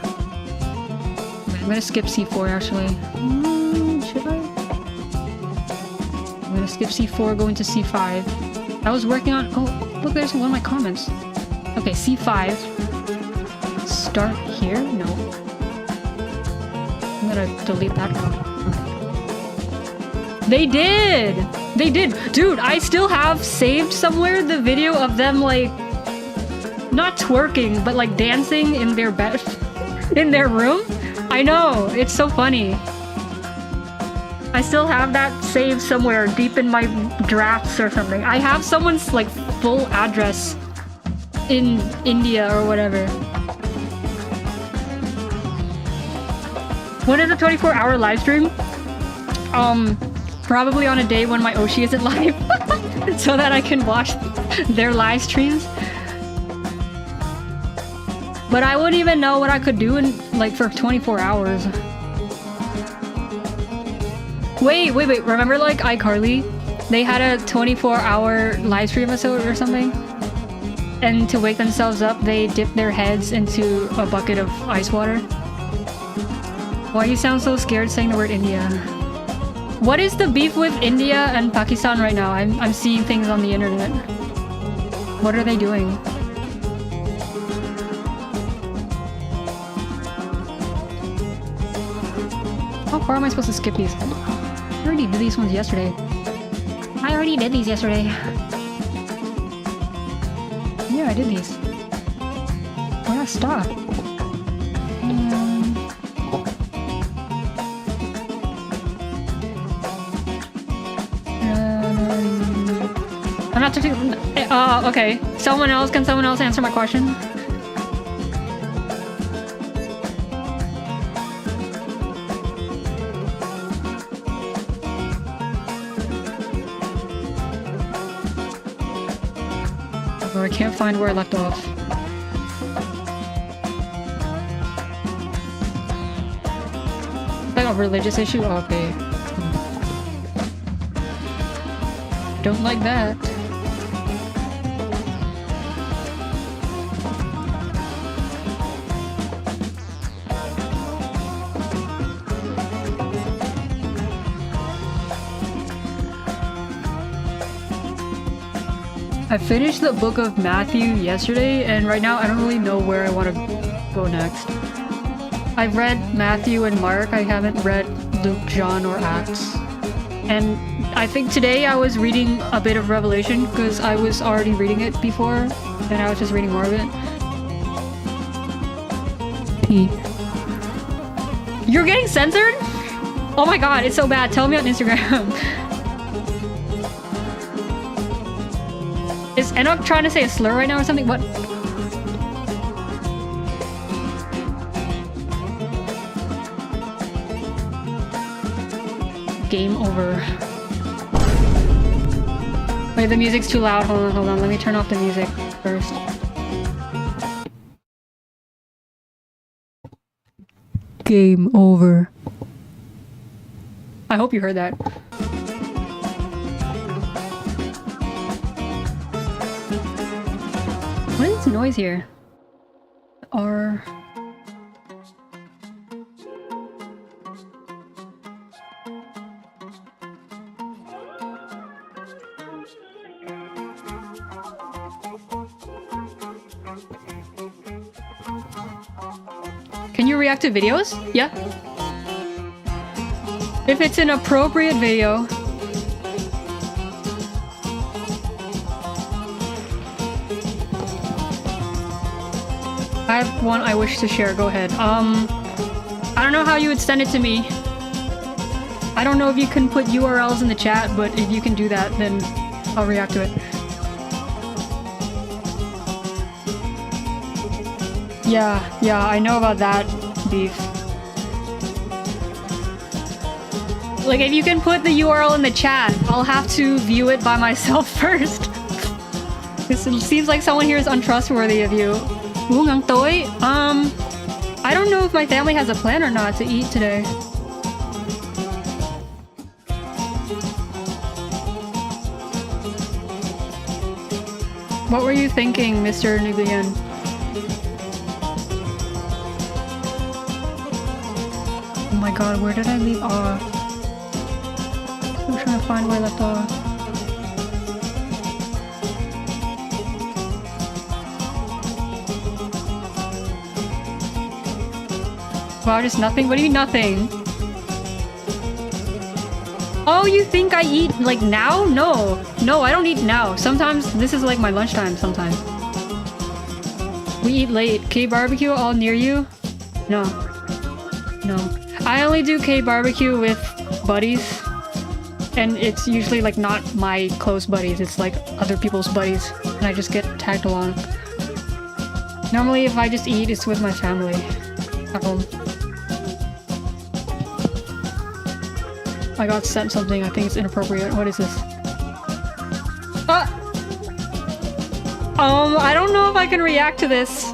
I'm gonna skip C4 actually. Should I? I'm gonna skip C4, go into C5. I was working on... Oh, look, there's one of my comments. Okay, C5. Start here? No. I'm gonna delete that one. They did! They did! Dude, I still have saved somewhere the video of them, like... not twerking, but like dancing in their bed... in their room? I know! It's so funny. I still have that saved somewhere deep in my drafts or something. I have someone's, like, full address in India or whatever. When is a 24-hour live stream? Probably on a day when my Oshi isn't live, so that I can watch their live streams. But I wouldn't even know what I could do in, like, for 24 hours. Wait, remember, like, iCarly? They had a 24-hour live stream episode or something? And to wake themselves up, they dipped their heads into a bucket of ice water. Why you sound so scared saying the word India? What is the beef with India and Pakistan right now? I'm seeing things on the internet. What are they doing? How far am I supposed to skip these? I already did these ones yesterday. Yeah, I did these. Why did I stop? I'm not taking. Okay. Someone else. Can someone else answer my question? Oh, I can't find where I left off. Like a religious issue? Okay. Don't like that. I finished the book of Matthew yesterday, and right now I don't really know where I want to go next. I've read Matthew and Mark. I haven't read Luke, John, or Acts. And I think today I was reading a bit of Revelation because I was already reading it before, and I was just reading more of it. P. You're getting censored? Oh my god, it's so bad. Tell me on Instagram. Is Enoch trying to say a slur right now or something? What? Game over. Wait, the music's too loud. Hold on. Let me turn off the music first. Game over. I hope you heard that. What is this noise here? R. Can you react to videos? Yeah. If it's an appropriate video. I have one I wish to share. Go ahead. I don't know how you would send it to me. I don't know if you can put URLs in the chat, but if you can do that, then I'll react to it. Yeah, I know about that beef. Like, if you can put the URL in the chat, I'll have to view it by myself first. This seems like someone here is untrustworthy of you. Ngang tối. I don't know if my family has a plan or not to eat today. What were you thinking, Mr. Nuglian? Oh my god, where did I leave off? I'm trying to find where I left off. Wow, just nothing? What do you mean nothing? Oh, you think I eat like now? No. No, I don't eat now. Sometimes this is like my lunchtime sometimes. We eat late. K-barbecue all near you? No. No. I only do K-barbecue with buddies. And it's usually like not my close buddies. It's like other people's buddies. And I just get tagged along. Normally if I just eat, it's with my family at home. I got sent something. I think it's inappropriate. What is this? I don't know if I can react to this.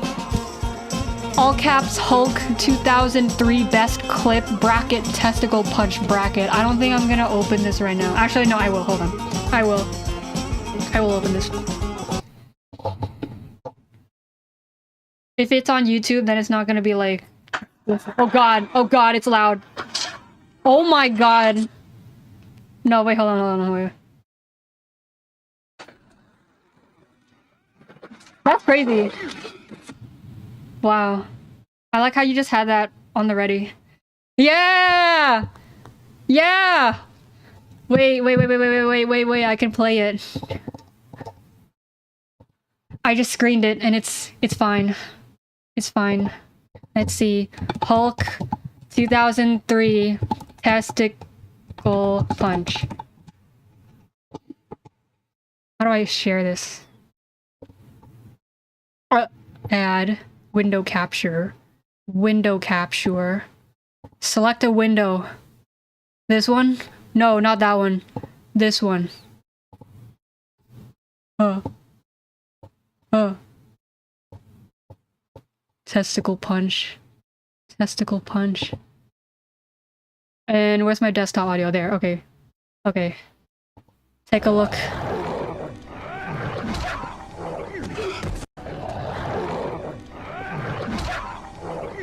All caps Hulk 2003 best clip bracket testicle punch bracket. I don't think I'm gonna open this right now. Actually, no, I will. Hold on. I will open this. If it's on YouTube, then it's not gonna be like... Oh god, it's loud. Oh my god. No, wait, hold on, wait. That's crazy. Wow. I like how you just had that on the ready. Yeah! Yeah! Wait, I can play it. I just screened it and it's fine. It's fine. Let's see. Hulk 2003 testicle punch. How do I share this? Add window capture. Window capture. Select a window. This one? No, not that one. This one. Testicle punch. Testicle punch. And where's my desktop audio? There, okay. Okay. Take a look.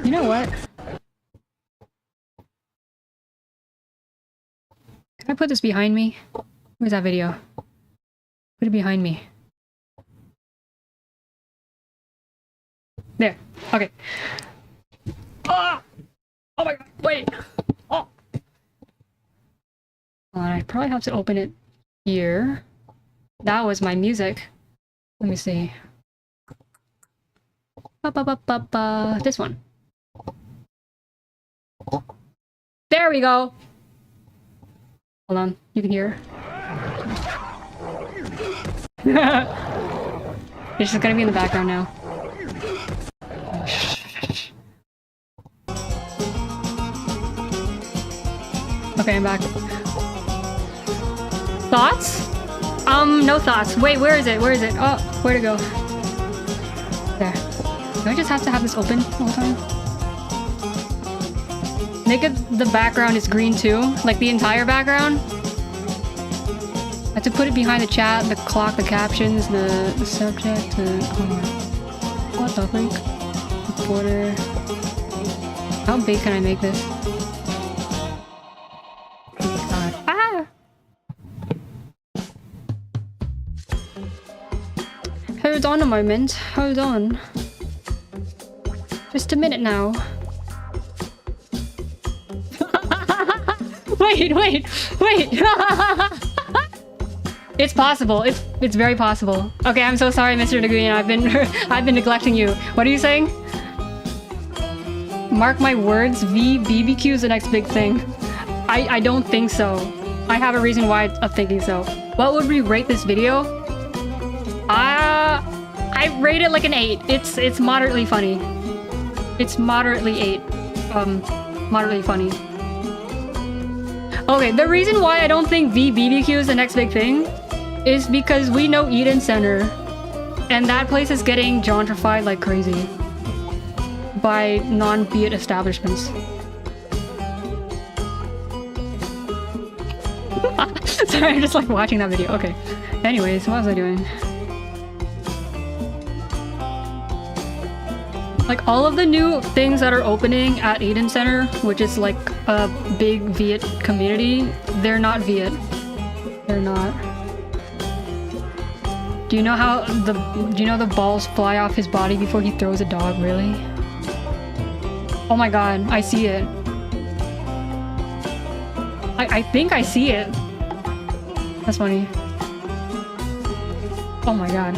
You know what? Can I put this behind me? Where's that video? Put it behind me. There. Okay. Oh! Oh my god, wait! Oh! I probably have to open it here. That was my music. Let me see. This one. There we go! Hold on, you can hear. It's just gonna be in the background now. Okay, I'm back. Thoughts? No thoughts. Wait, where is it? Where is it? Oh, where to go? There. Do I just have to have this open all the time? Make it the background is green too, like the entire background. I have to put it behind the chat, the clock, the captions, the subject, what the freak? The border. How big can I make this? Oh god. Ah! Hold on a moment. Hold on. Just a minute now. Wait! It's possible. It's very possible. Okay, I'm so sorry, Mr. Naguyan. I've been neglecting you. What are you saying? Mark my words, BBQ is the next big thing. I don't think so. I have a reason why I'm thinking so. What would we rate this video? I rate it like an 8. It's moderately funny. It's moderately 8. Moderately funny. Okay, the reason why I don't think BBQ is the next big thing is because we know Eden Center, and that place is getting gentrified like crazy by non-Viet establishments. Sorry, I'm just like watching that video. Okay. Anyways, what was I doing? Like all of the new things that are opening at Eden Center, which is like a big Viet community, they're not Viet. They're not. Do you know the balls fly off his body before he throws a dog? Really? Oh my god, I see it. I think I see it. That's funny. Oh my god.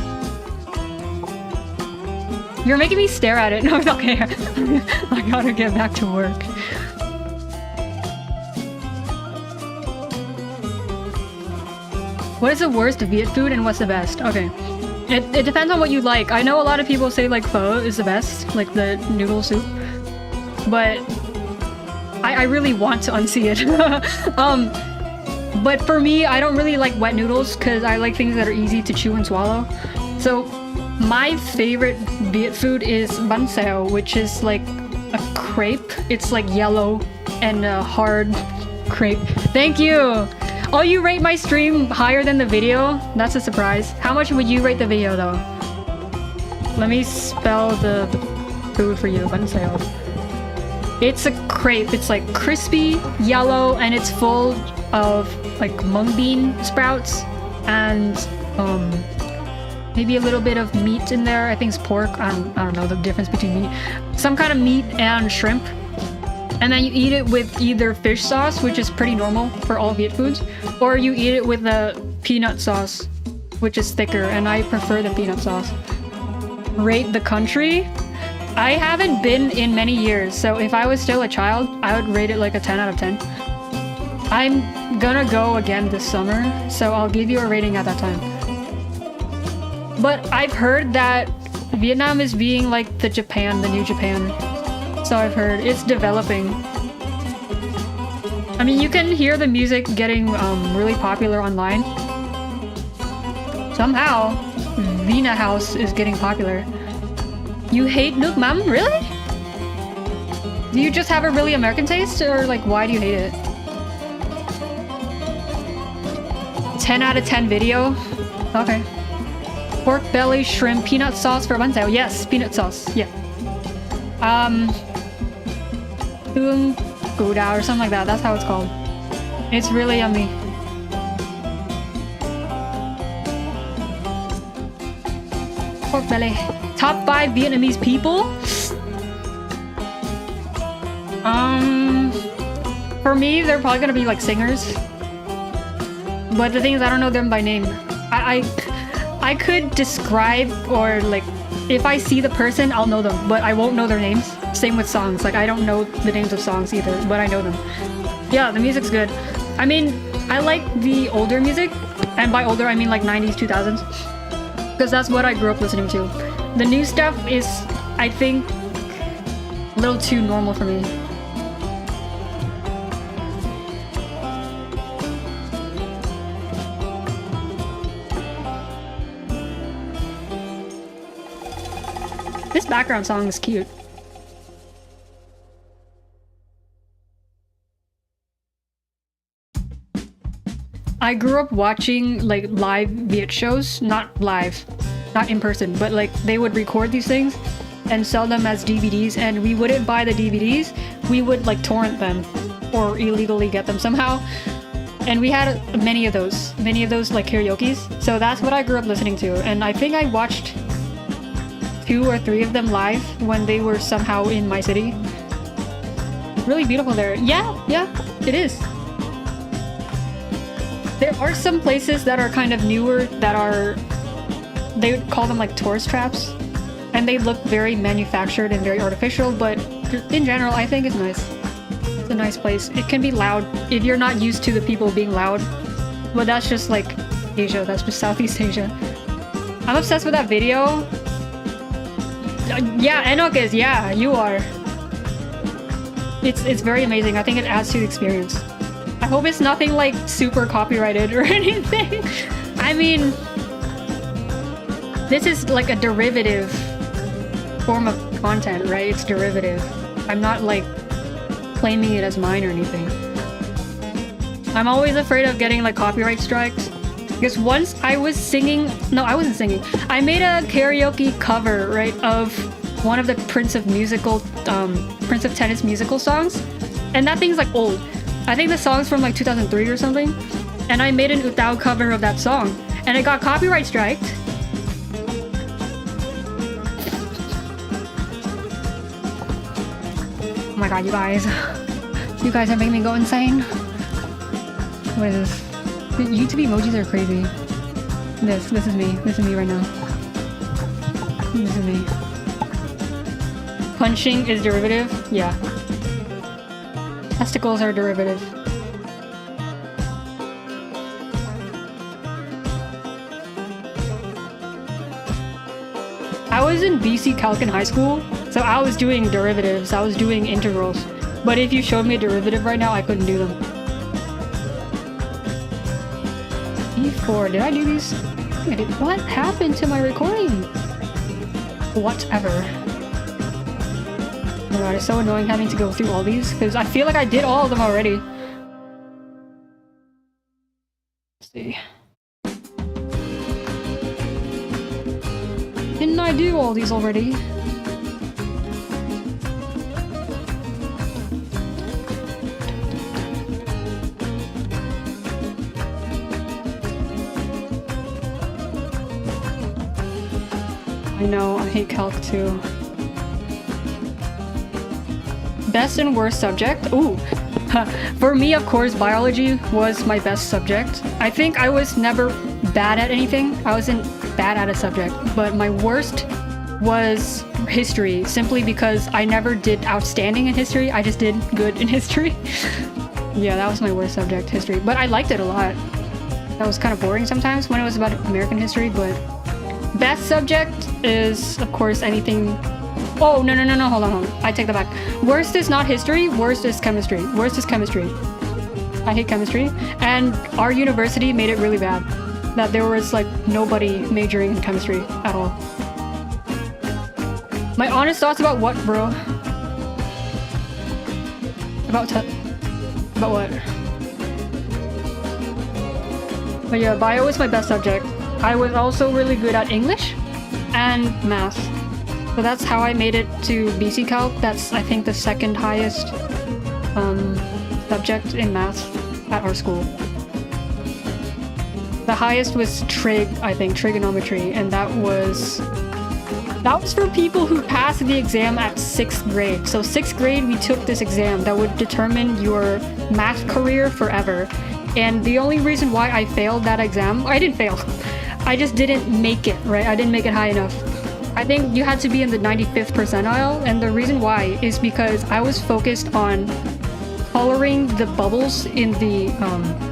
You're making me stare at it. No, it's okay. I gotta get back to work. What is the worst Viet food and what's the best? Okay. It depends on what you like. I know a lot of people say like pho is the best, like the noodle soup. But I really want to unsee it. But for me, I don't really like wet noodles because I like things that are easy to chew and swallow. So my favorite Viet food is bánh xèo, which is like a crepe. It's like yellow and a hard crepe. Thank you! Oh, you rate my stream higher than the video? That's a surprise. How much would you rate the video though? Let me spell the food for you. Bánh xèo. It's a crepe. It's like crispy, yellow, and it's full of like mung bean sprouts and maybe a little bit of meat in there. I think it's pork. I don't know the difference between meat. Some kind of meat and shrimp. And then you eat it with either fish sauce, which is pretty normal for all Viet foods, or you eat it with a peanut sauce, which is thicker, and I prefer the peanut sauce. Rate the country? I haven't been in many years, so if I was still a child, I would rate it like a 10 out of 10. I'm gonna go again this summer, so I'll give you a rating at that time. But I've heard that Vietnam is being like the Japan, the new Japan. So I've heard it's developing. I mean, you can hear the music getting really popular online. Somehow, Vina House is getting popular. You hate nước mắm? Really? Do you just have a really American taste, or like why do you hate it? 10 out of 10 video? Okay. Pork belly, shrimp, peanut sauce for bánh xèo. Yes, peanut sauce. Yeah. Tương củ đào or something like that. That's how it's called. It's really yummy. Pork belly. Top 5 Vietnamese people? For me, they're probably gonna be like singers. But the thing is, I don't know them by name. I could describe, or like, if I see the person, I'll know them, but I won't know their names. Same with songs. Like, I don't know the names of songs either, but I know them. Yeah, the music's good. I mean, I like the older music, and by older, I mean like 90s, 2000s. Because that's what I grew up listening to. The new stuff is, I think, a little too normal for me. This background song is cute. I grew up watching like live Viet shows, not in person, but like they would record these things and sell them as DVDs, and we wouldn't buy the DVDs, we would like torrent them or illegally get them somehow. And we had many of those like karaoke's. So that's what I grew up listening to, and I think I watched 2 or 3 of them live when they were somehow in my city. Really beautiful there. Yeah, it is. There are some places that are kind of newer that are, they would call them like tourist traps, and they look very manufactured and very artificial, but in general, I think it's nice. It's a nice place. It can be loud if you're not used to the people being loud, but that's just like Asia, that's just Southeast Asia. I'm obsessed with that video. Yeah, Enoch is, yeah, you are. It's very amazing. I think it adds to the experience. I hope it's nothing like super copyrighted or anything. I mean, this is like a derivative form of content, right? It's derivative. I'm not like claiming it as mine or anything. I'm always afraid of getting like copyright strikes. Because once I was singing, no, I wasn't singing. I made a karaoke cover, right, of one of the Prince of Tennis musical songs. And that thing's like old. I think the song's from like 2003 or something. And I made an UTAU cover of that song. And it got copyright striked. Oh my god, you guys. You guys are making me go insane. What is this? YouTube emojis are crazy. This is me. This is me right now. This is me. Punching is derivative? Yeah. Testicles are derivative. I was in BC Calc in high school, so I was doing derivatives. I was doing integrals. But if you showed me a derivative right now, I couldn't do them. E4, did I do these? I did. What happened to my recording? Whatever. Oh my god, it's so annoying having to go through all these, because I feel like I did all of them already. Let's see. Didn't I do all these already? I know, I hate calc too. Best and worst subject? Ooh. For me, of course, biology was my best subject. I think I was never bad at anything. I wasn't bad at a subject. But my worst was history, simply because I never did outstanding in history. I just did good in history. Yeah, that was my worst subject, history. But I liked it a lot. That was kind of boring sometimes when it was about American history, but best subject is, of course, anything... Oh, no, hold on. I take that back. Worst is not history, worst is chemistry. Worst is chemistry. I hate chemistry. And our university made it really bad. That there was, like, nobody majoring in chemistry at all. My honest thoughts about what, bro? About what? But yeah, bio was my best subject. I was also really good at English and math. So that's how I made it to BC Calc. That's, I think, the second highest subject in math at our school. The highest was trig, I think, trigonometry, and that was for people who passed the exam at 6th grade. So 6th grade, we took this exam that would determine your math career forever. And the only reason why I failed that exam, I didn't fail. I just didn't make it, right? I didn't make it high enough. I think you had to be in the 95th percentile, and the reason why is because I was focused on coloring the bubbles in the,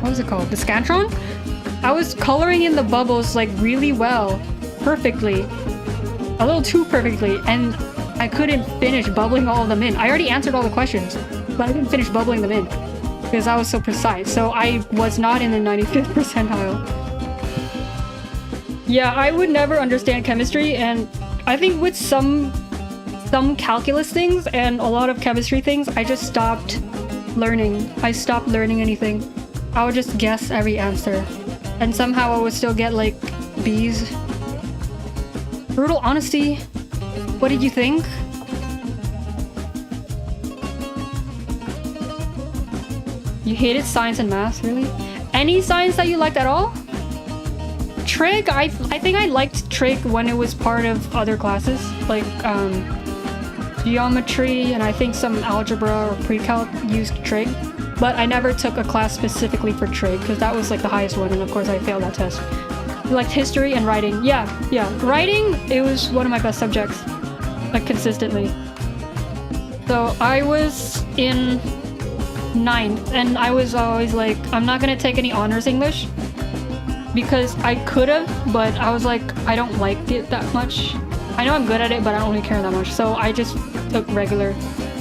what was it called? The Scantron? I was coloring in the bubbles like really well, perfectly, a little too perfectly, and I couldn't finish bubbling all of them in. I already answered all the questions, but I didn't finish bubbling them in because I was so precise. So I was not in the 95th percentile. Yeah, I would never understand chemistry, and I think with some calculus things and a lot of chemistry things, I just stopped learning. I stopped learning anything. I would just guess every answer. And somehow I would still get like B's. Brutal honesty. What did you think? You hated science and math, really? Any science that you liked at all? Trig, I think I liked trig when it was part of other classes, like geometry, and I think some algebra or pre-calc used trig. But I never took a class specifically for trig, because that was like the highest one, and of course I failed that test. I liked history and writing. Yeah. Writing, it was one of my best subjects, like consistently. So I was in 9th, and I was always like, I'm not gonna take any honors English, because I could have, but I was like, I don't like it that much. I know I'm good at it, but I don't really care that much. So I just took regular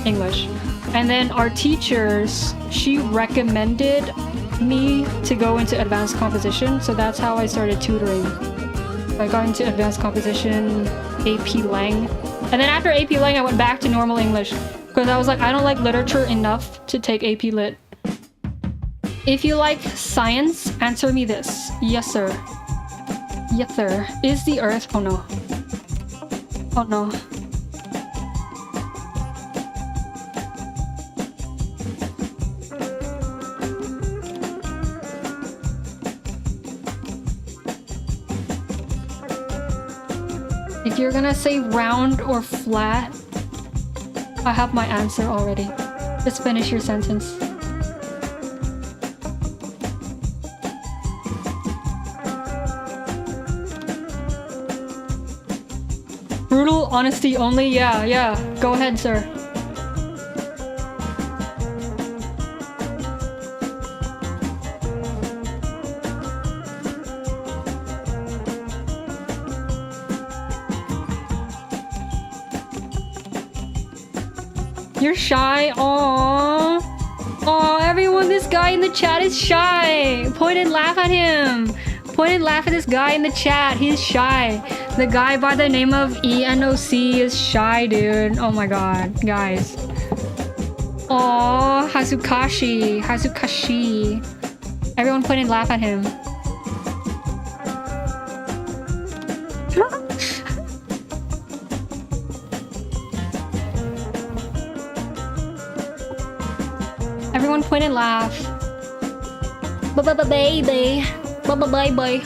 English. And then our teachers, she recommended me to go into advanced composition. So that's how I started tutoring. I got into advanced composition, AP Lang. And then after AP Lang, I went back to normal English. Because I was like, I don't like literature enough to take AP Lit. If you like science, answer me this. Yes, sir. Yes, sir. Is the Earth... Oh, no. Oh, no. If you're gonna say round or flat, I have my answer already. Just finish your sentence. Brutal honesty only? Yeah. Go ahead, sir. You're shy? Aww. Aww, everyone, this guy in the chat is shy. Point and laugh at him. Point and laugh at this guy in the chat. He's shy. The guy by the name of ENOC is shy, dude. Oh my god, guys. Aww, Hazukashi. Everyone point and laugh at him. Everyone point and laugh. Baby. Bye.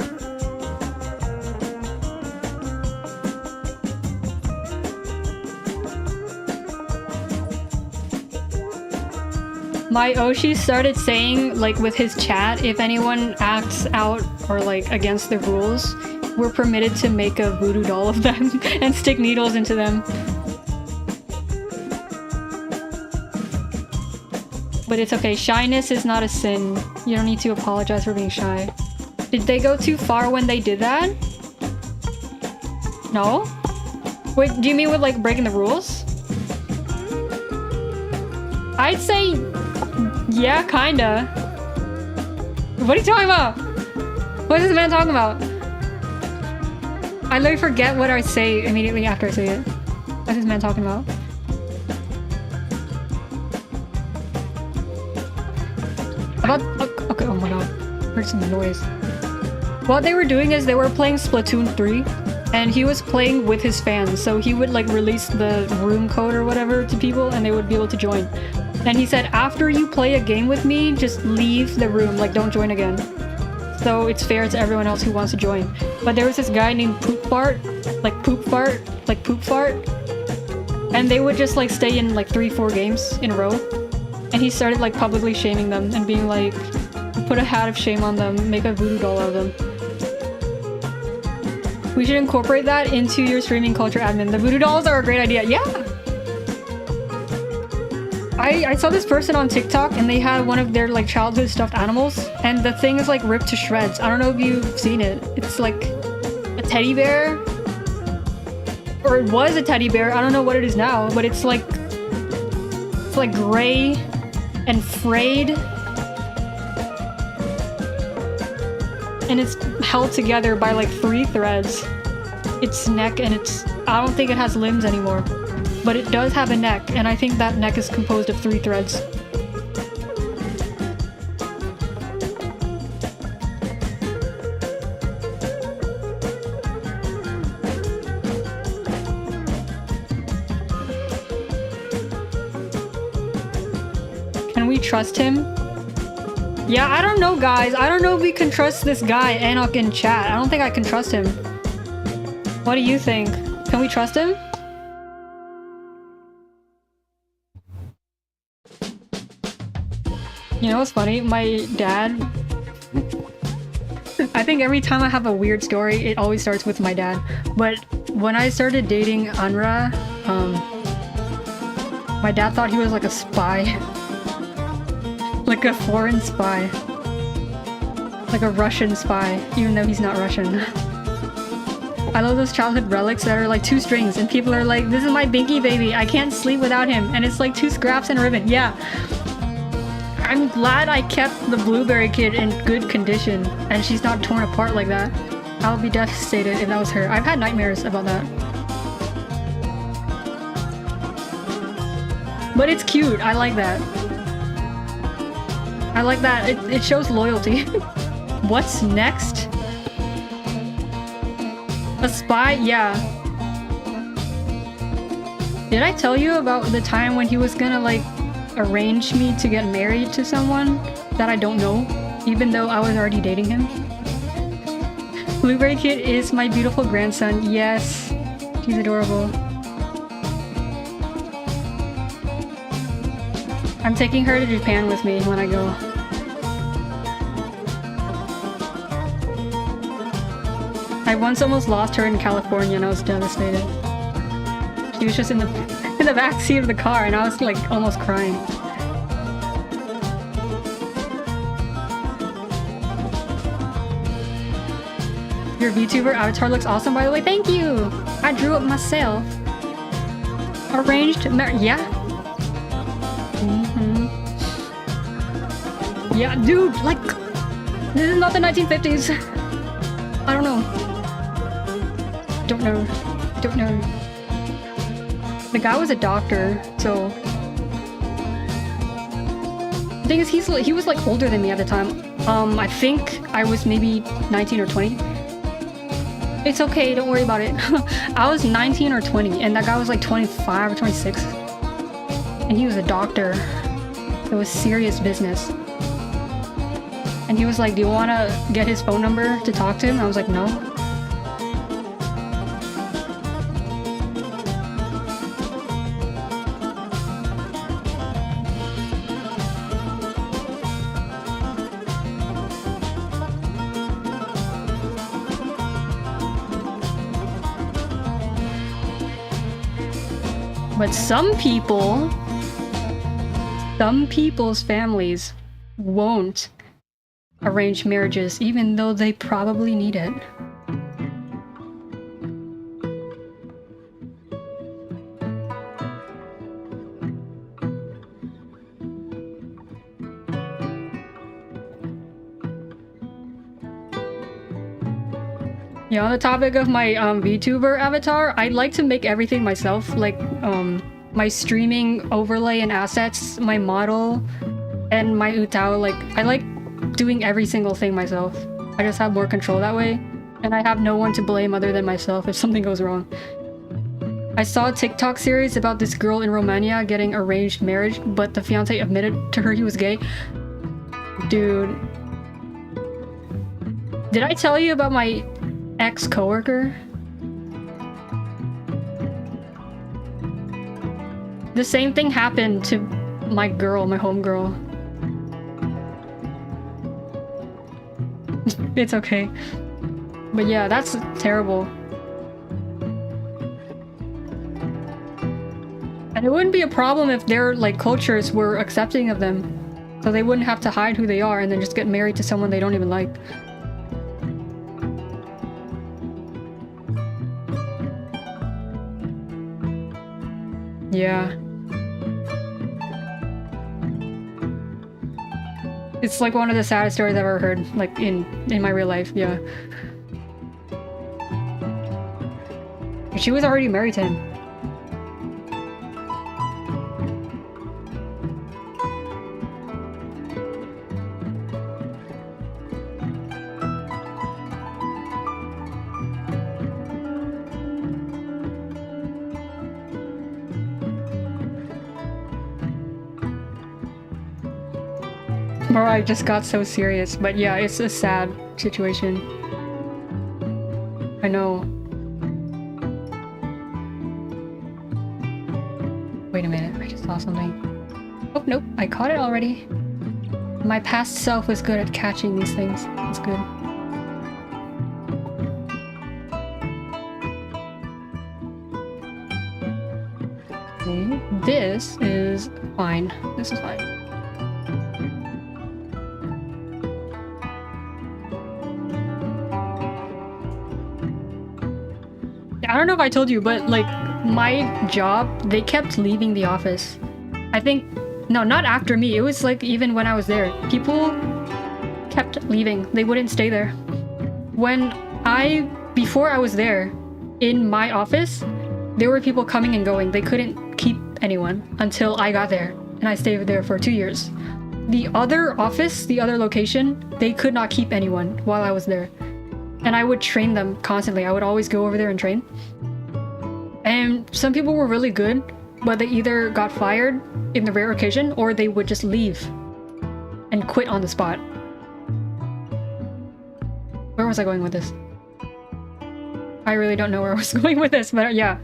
My Oshi started saying, like, with his chat, if anyone acts out or like against the rules, we're permitted to make a voodoo doll of them and stick needles into them. But it's okay. Shyness is not a sin. You don't need to apologize for being shy. Did they go too far when they did that? No? Wait, do you mean with like breaking the rules? I'd say, yeah, kinda. What are you talking about? What is this man talking about? I literally forget what I say immediately after I say it. What's this man talking about? About, okay, oh my god. Heard some noise. What they were doing is they were playing Splatoon 3 and he was playing with his fans. So he would like release the room code or whatever to people and they would be able to join. And he said, after you play a game with me, just leave the room, like don't join again. So it's fair to everyone else who wants to join. But there was this guy named Poop Fart, like Poop Fart, like Poop Fart. And they would just like stay in like 3-4 games in a row. And he started like publicly shaming them and being like, put a hat of shame on them, make a voodoo doll out of them. We should incorporate that into your streaming culture admin. The voodoo dolls are a great idea. Yeah! I saw this person on TikTok and they had one of their like childhood stuffed animals and the thing is like ripped to shreds. I don't know if you've seen it. It's like a teddy bear. Or it was a teddy bear. I don't know what it is now, but it's like gray and frayed. And it's held together by like 3 threads. Its neck and I don't think it has limbs anymore. But it does have a neck, and I think that neck is composed of 3 threads. Can we trust him? Yeah, I don't know, guys. I don't know if we can trust this guy, Enoch, in chat. I don't think I can trust him. What do you think? Can we trust him? You know what's funny? My dad... I think every time I have a weird story, it always starts with my dad. But when I started dating Anra, my dad thought he was like a spy. Like a foreign spy. Like a Russian spy, even though he's not Russian. I love those childhood relics that are like 2 strings and people are like, this is my binky baby, I can't sleep without him. And it's like 2 scraps and a ribbon. Yeah. I'm glad I kept the blueberry kid in good condition and she's not torn apart like that. I would be devastated if that was her. I've had nightmares about that. But it's cute. I like that. I like that. It shows loyalty. What's next? A spy? Yeah. Did I tell you about the time when he was gonna like arrange me to get married to someone that I don't know, even though I was already dating him? Blueberry Kid is my beautiful grandson. Yes, he's adorable. I'm taking her to Japan with me when I go. I once almost lost her in California and I was devastated. She was just in the back seat of the car and I was like almost crying. Your VTuber avatar looks awesome, by the way. Thank you! I drew it myself. Arranged yeah. Yeah, dude, like, this is not the 1950s. I don't know. Don't know. The guy was a doctor, so... The thing is, he was like older than me at the time. I think I was maybe 19 or 20. It's okay, don't worry about it. I was 19 or 20, and that guy was like 25 or 26. And he was a doctor. It was serious business. And he was like, do you want to get his phone number to talk to him? I was like, no. But some people's families won't arrange marriages even though they probably need it. Yeah, on the topic of my VTuber avatar, I like to make everything myself, like my streaming overlay and assets, my model, and my UTAU. Like, I like doing every single thing myself. I just have more control that way, and I have no one to blame other than myself if something goes wrong. I saw a TikTok series about this girl in Romania getting arranged marriage, but the fiance admitted to her he was gay. Dude. Did I tell you about my ex-coworker? The same thing happened to my girl, my homegirl. It's okay. But yeah, that's terrible. And it wouldn't be a problem if their like cultures were accepting of them. So they wouldn't have to hide who they are and then just get married to someone they don't even like. Yeah. It's like one of the saddest stories I've ever heard, like in my real life, yeah. She was already married to him. Bro, I just got so serious, but yeah, it's a sad situation. I know. Wait a minute, I just saw something. Oh, nope, I caught it already. My past self was good at catching these things. That's good. Okay, this is fine. This is fine. I don't know if I told you, but like my job, they kept leaving the office. I think, no, not after me. It was like even when I was there, people kept leaving. They wouldn't stay there. Before I was there, in my office, there were people coming and going. They couldn't keep anyone until I got there, and I stayed there for 2 years. The other office, the other location, they could not keep anyone while I was there. And I would train them constantly. I would always go over there and train. And some people were really good, but they either got fired in the rare occasion or they would just leave and quit on the spot. Where was I going with this? I really don't know where I was going with this, but yeah.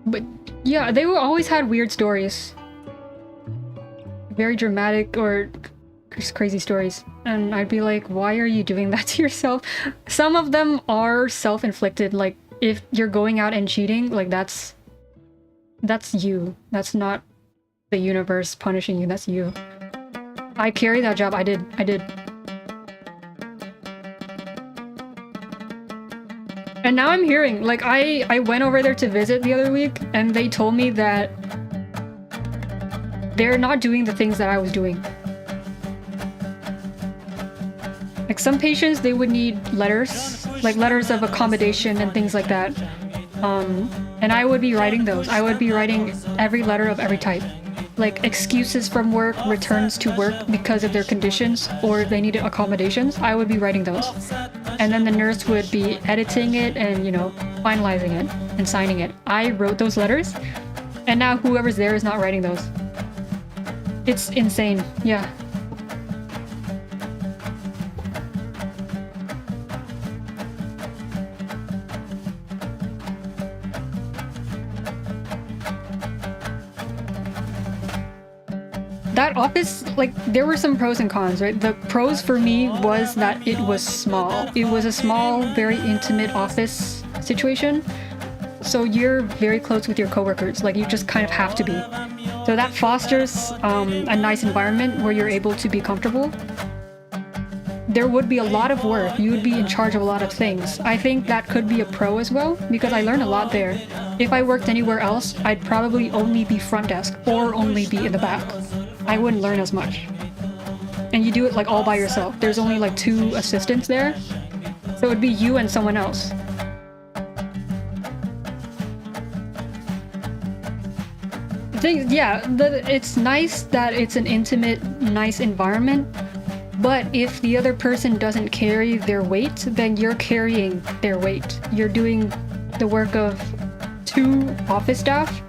But yeah, they always had weird stories. Very dramatic or just crazy stories, and I'd be like, why are you doing that to yourself? Some of them are self-inflicted, like if you're going out and cheating, like that's you. That's not the universe punishing you, that's you. I carry that job. I did. And now I'm hearing, like I went over there to visit the other week and they told me that they're not doing the things that I was doing. Like some patients, they would need letters, like letters of accommodation and things like that. And I would be writing those. I would be writing every letter of every type. Like excuses from work, returns to work because of their conditions, or if they needed accommodations, I would be writing those. And then the nurse would be editing it and, you know, finalizing it and signing it. I wrote those letters, and now whoever's there is not writing those. It's insane, yeah. That office, like, there were some pros and cons, right? The pros for me was that it was small. It was a small, very intimate office situation. So you're very close with your coworkers, like you just kind of have to be. So that fosters a nice environment where you're able to be comfortable. There would be a lot of work. You would be in charge of a lot of things. I think that could be a pro as well, because I learned a lot there. If I worked anywhere else, I'd probably only be front desk or only be in the back. I wouldn't learn as much. And you do it like all by yourself. There's only like 2 assistants there. So it would be you and someone else. Yeah, it's nice that it's an intimate, nice environment. But if the other person doesn't carry their weight, then you're carrying their weight. You're doing the work of 2 office staff,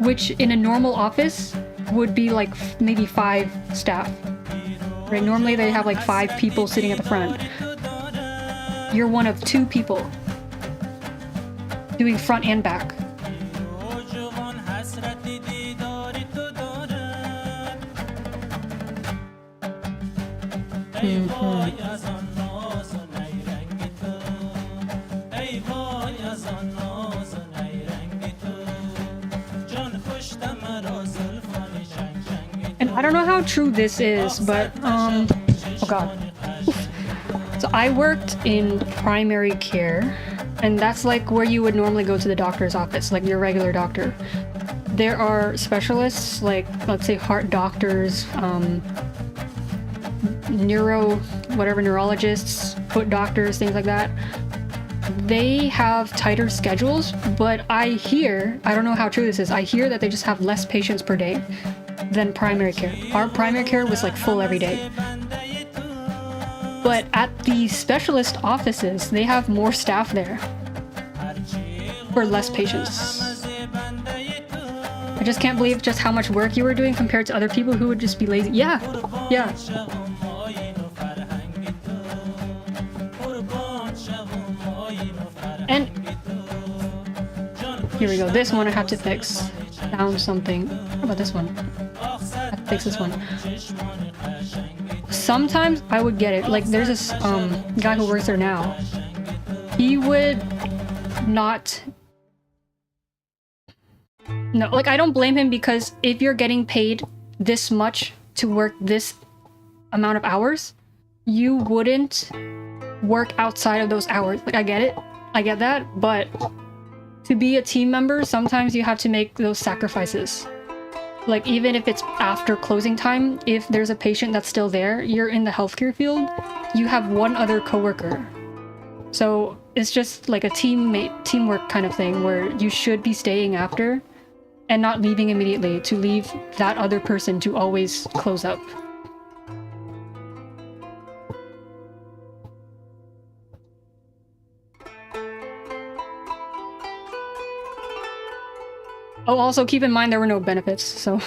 which in a normal office would be like maybe 5 staff. Right? Normally they have like 5 people sitting at the front. You're one of 2 people doing front and back. And I don't know how true this is, but oh god. So I worked in primary care, and that's like where you would normally go to the doctor's office, like your regular doctor. There are specialists, like let's say heart doctors, neurologists, foot doctors, things like that. They have tighter schedules, but I hear, I don't know how true this is, I hear that they just have less patients per day than primary care. Our primary care was like full every day. But at the specialist offices, they have more staff there for less patients. I just can't believe just how much work you were doing compared to other people who would just be lazy. Yeah. And here we go. This one I have to fix. Found something. How about this one? I have to fix this one. Sometimes I would get it. Like there's this guy who works there now. He would not. No, like I don't blame him, because if you're getting paid this much to work this amount of hours, you wouldn't work outside of those hours. Like I get it. I get that, but to be a team member, sometimes you have to make those sacrifices. Like even if it's after closing time, if there's a patient that's still there, you're in the healthcare field, you have one other coworker. So it's just like a teamwork kind of thing where you should be staying after and not leaving immediately, to leave that other person to always close up. Oh, also keep in mind there were no benefits, so...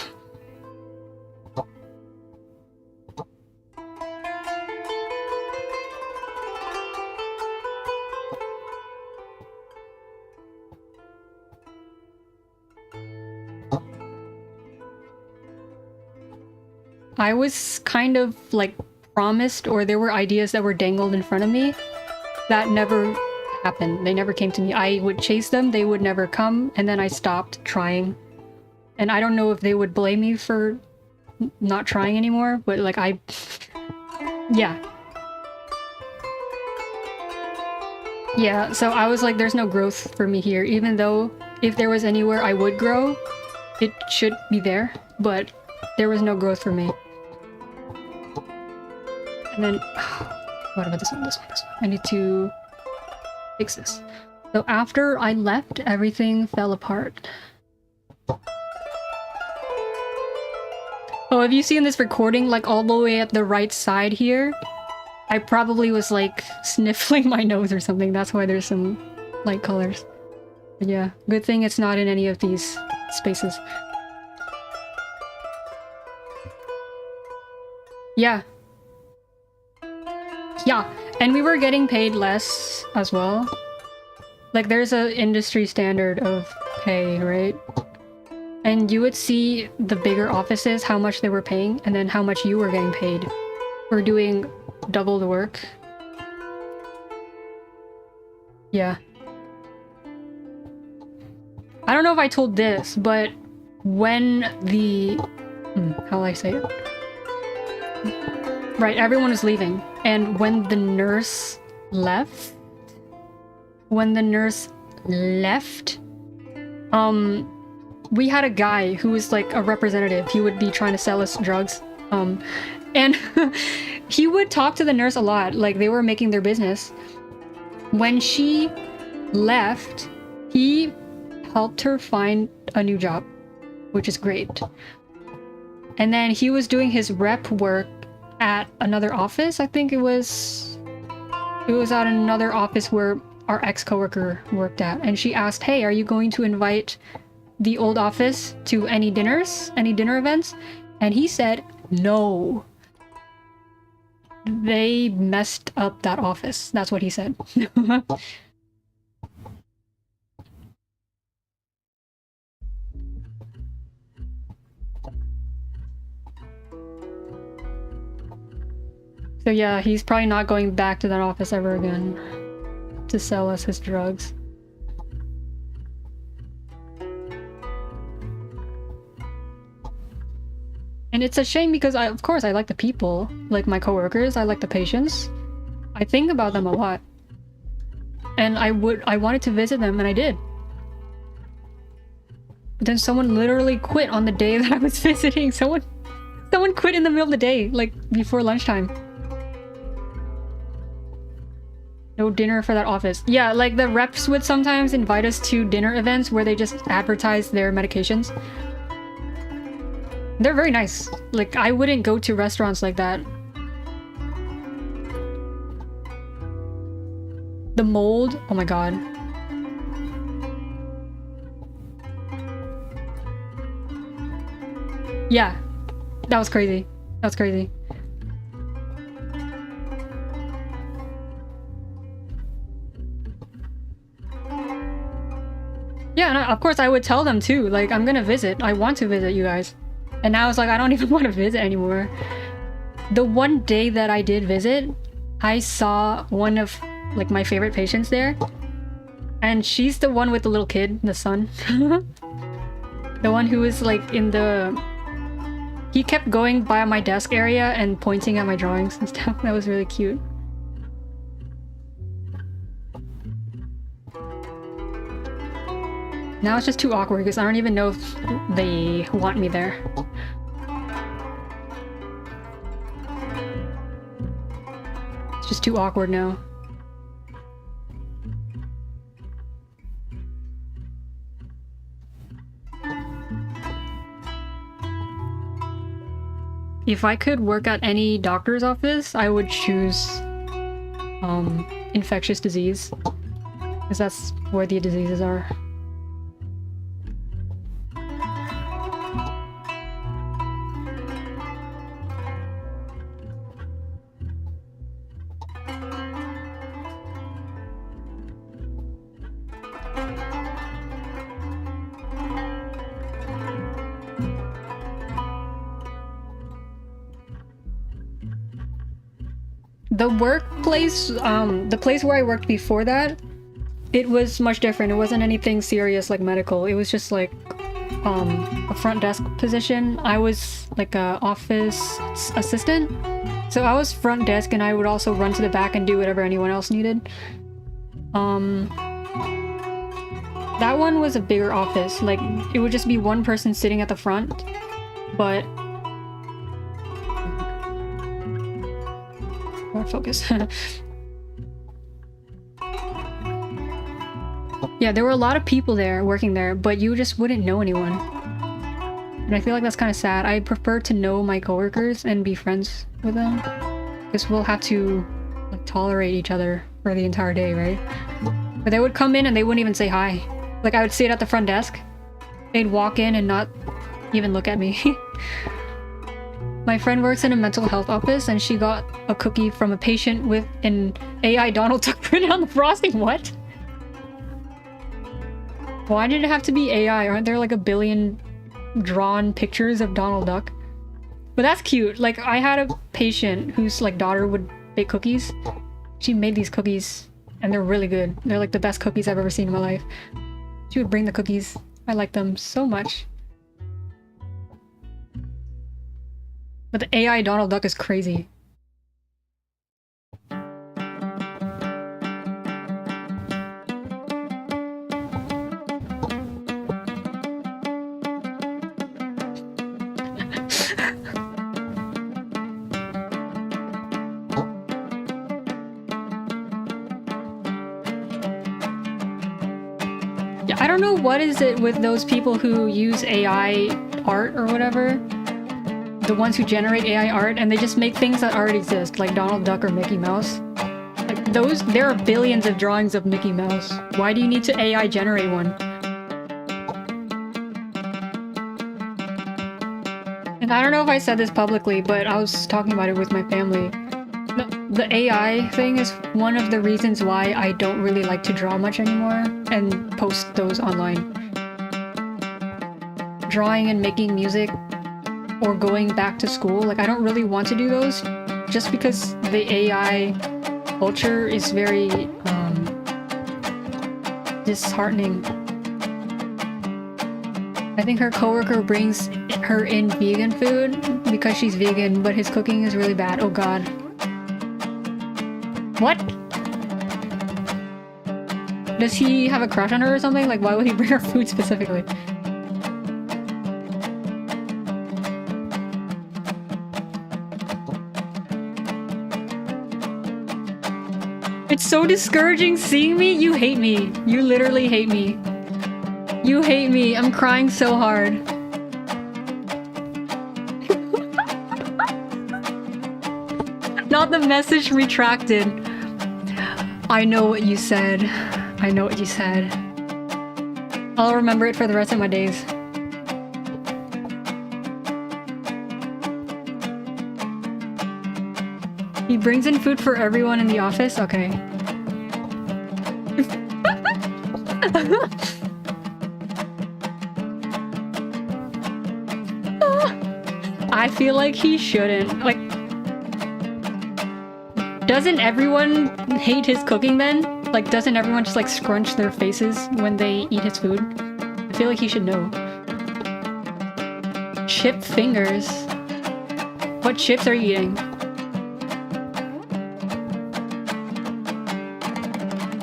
I was kind of like promised, or there were ideas that were dangled in front of me that never happened. They never came to me. I would chase them, they would never come, and then I stopped trying. And I don't know if they would blame me for not trying anymore, but like yeah. Yeah, so I was like, there's no growth for me here, even though if there was anywhere I would grow, it should be there, but there was no growth for me. And then, what about this one? I need to fix this. So after I left, everything fell apart. Oh, have you seen this recording, like all the way at the right side here? I probably was like sniffling my nose or something. That's why there's some light colors. But yeah, good thing it's not in any of these spaces. Yeah. Yeah, and we were getting paid less as well. Like there's a industry standard of pay, right? And you would see the bigger offices, how much they were paying, and then how much you were getting paid for doing double the work. Yeah. I don't know if I told this, but when the... how do I say it? Right, everyone is leaving. And when the nurse left... we had a guy who was like a representative. He would be trying to sell us drugs. And he would talk to the nurse a lot, like they were making their business. When she left, he helped her find a new job, which is great. And then he was doing his rep work at another office. I think it was at another office where our ex-coworker worked at. And she asked, hey, are you going to invite the old office to any dinner events? And he said, no. They messed up that office. That's what he said. So yeah, he's probably not going back to that office ever again to sell us his drugs. And it's a shame because of course I like the people, like my coworkers, I like the patients. I think about them a lot. And I wanted to visit them, and I did. But then someone literally quit on the day that I was visiting. Someone quit in the middle of the day, like before lunchtime. No dinner for that office. Yeah, like the reps would sometimes invite us to dinner events where they just advertise their medications. They're very nice. Like, I wouldn't go to restaurants like that. The mold, oh my god. Yeah, that was crazy. That was crazy. Yeah, and of course I would tell them too, like, I'm gonna visit. I want to visit you guys. And now it's like, I don't even want to visit anymore. The one day that I did visit, I saw one of, like, my favorite patients there. And she's the one with the little kid, the son. The one who was, like, in the... He kept going by my desk area and pointing at my drawings and stuff. That was really cute. Now it's just too awkward because I don't even know if they want me there. It's just too awkward now. If I could work at any doctor's office, I would choose infectious disease, because that's where the diseases are. The workplace, the place where I worked before that, it was much different. It wasn't anything serious like medical. It was just like a front desk position. I was like a office assistant. So I was front desk and I would also run to the back and do whatever anyone else needed. That one was a bigger office. Like, it would just be one person sitting at the front, but... focus. Yeah, there were a lot of people there working there, but you just wouldn't know anyone. And I feel like that's kind of sad. I prefer to know my coworkers and be friends with them, because we'll have to like tolerate each other for the entire day, right? But they would come in and they wouldn't even say hi. Like, I would sit at the front desk, they'd walk in and not even look at me. My friend works in a mental health office and she got a cookie from a patient with an AI Donald Duck printed on the frosting. What? Why did it have to be AI? Aren't there like a billion drawn pictures of Donald Duck? But that's cute. Like, I had a patient whose like daughter would bake cookies. She made these cookies and they're really good. They're like the best cookies I've ever seen in my life. She would bring the cookies I like them so much. But the AI Donald Duck is crazy. Yeah, I don't know what is it with those people who use AI art or whatever. The ones who generate AI art and they just make things that already exist, like Donald Duck or Mickey Mouse. Like those, there are billions of drawings of Mickey Mouse. Why do you need to AI generate one? And I don't know if I said this publicly, but I was talking about it with my family. The AI thing is one of the reasons why I don't really like to draw much anymore and post those online. Drawing and making music or going back to school, like I don't really want to do those just because the AI culture is very disheartening. I think her coworker brings her in vegan food because she's vegan, but his cooking is really bad. Oh god. What? Does he have a crush on her or something? Like why would he bring her food specifically? It's so discouraging seeing me. You hate me. You literally hate me. You hate me. I'm crying so hard. Not the message retracted. I know what you said. I know what you said. I'll remember it for the rest of my days. He brings in food for everyone in the office? Okay. I feel like he shouldn't. Like, doesn't everyone hate his cooking then? Like, doesn't everyone just like scrunch their faces when they eat his food? I feel like he should know. Chip fingers. What chips are you eating?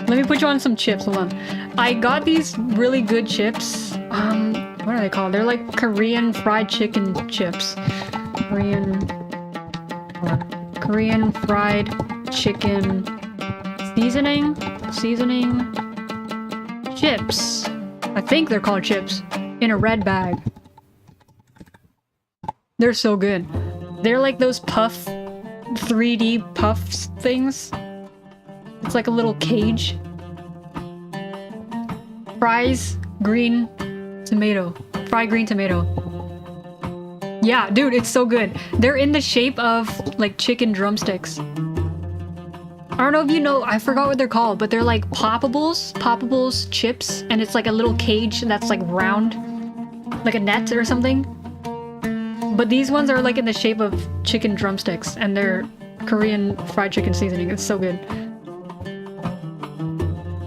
Let me put you on some chips, hold on. I got these really good chips. What are they called? They're like Korean fried chicken chips. Korean fried chicken seasoning chips. I think they're called chips in a red bag. They're so good. They're like those puff 3D puffs things. It's like a little cage. Fries, green tomato. Fried green tomato. Yeah, dude, it's so good. They're in the shape of like chicken drumsticks. I don't know if you know, I forgot what they're called, but they're like poppables chips, and it's like a little cage that's like round, like a net or something. But these ones are like in the shape of chicken drumsticks, and they're Korean fried chicken seasoning. It's so good.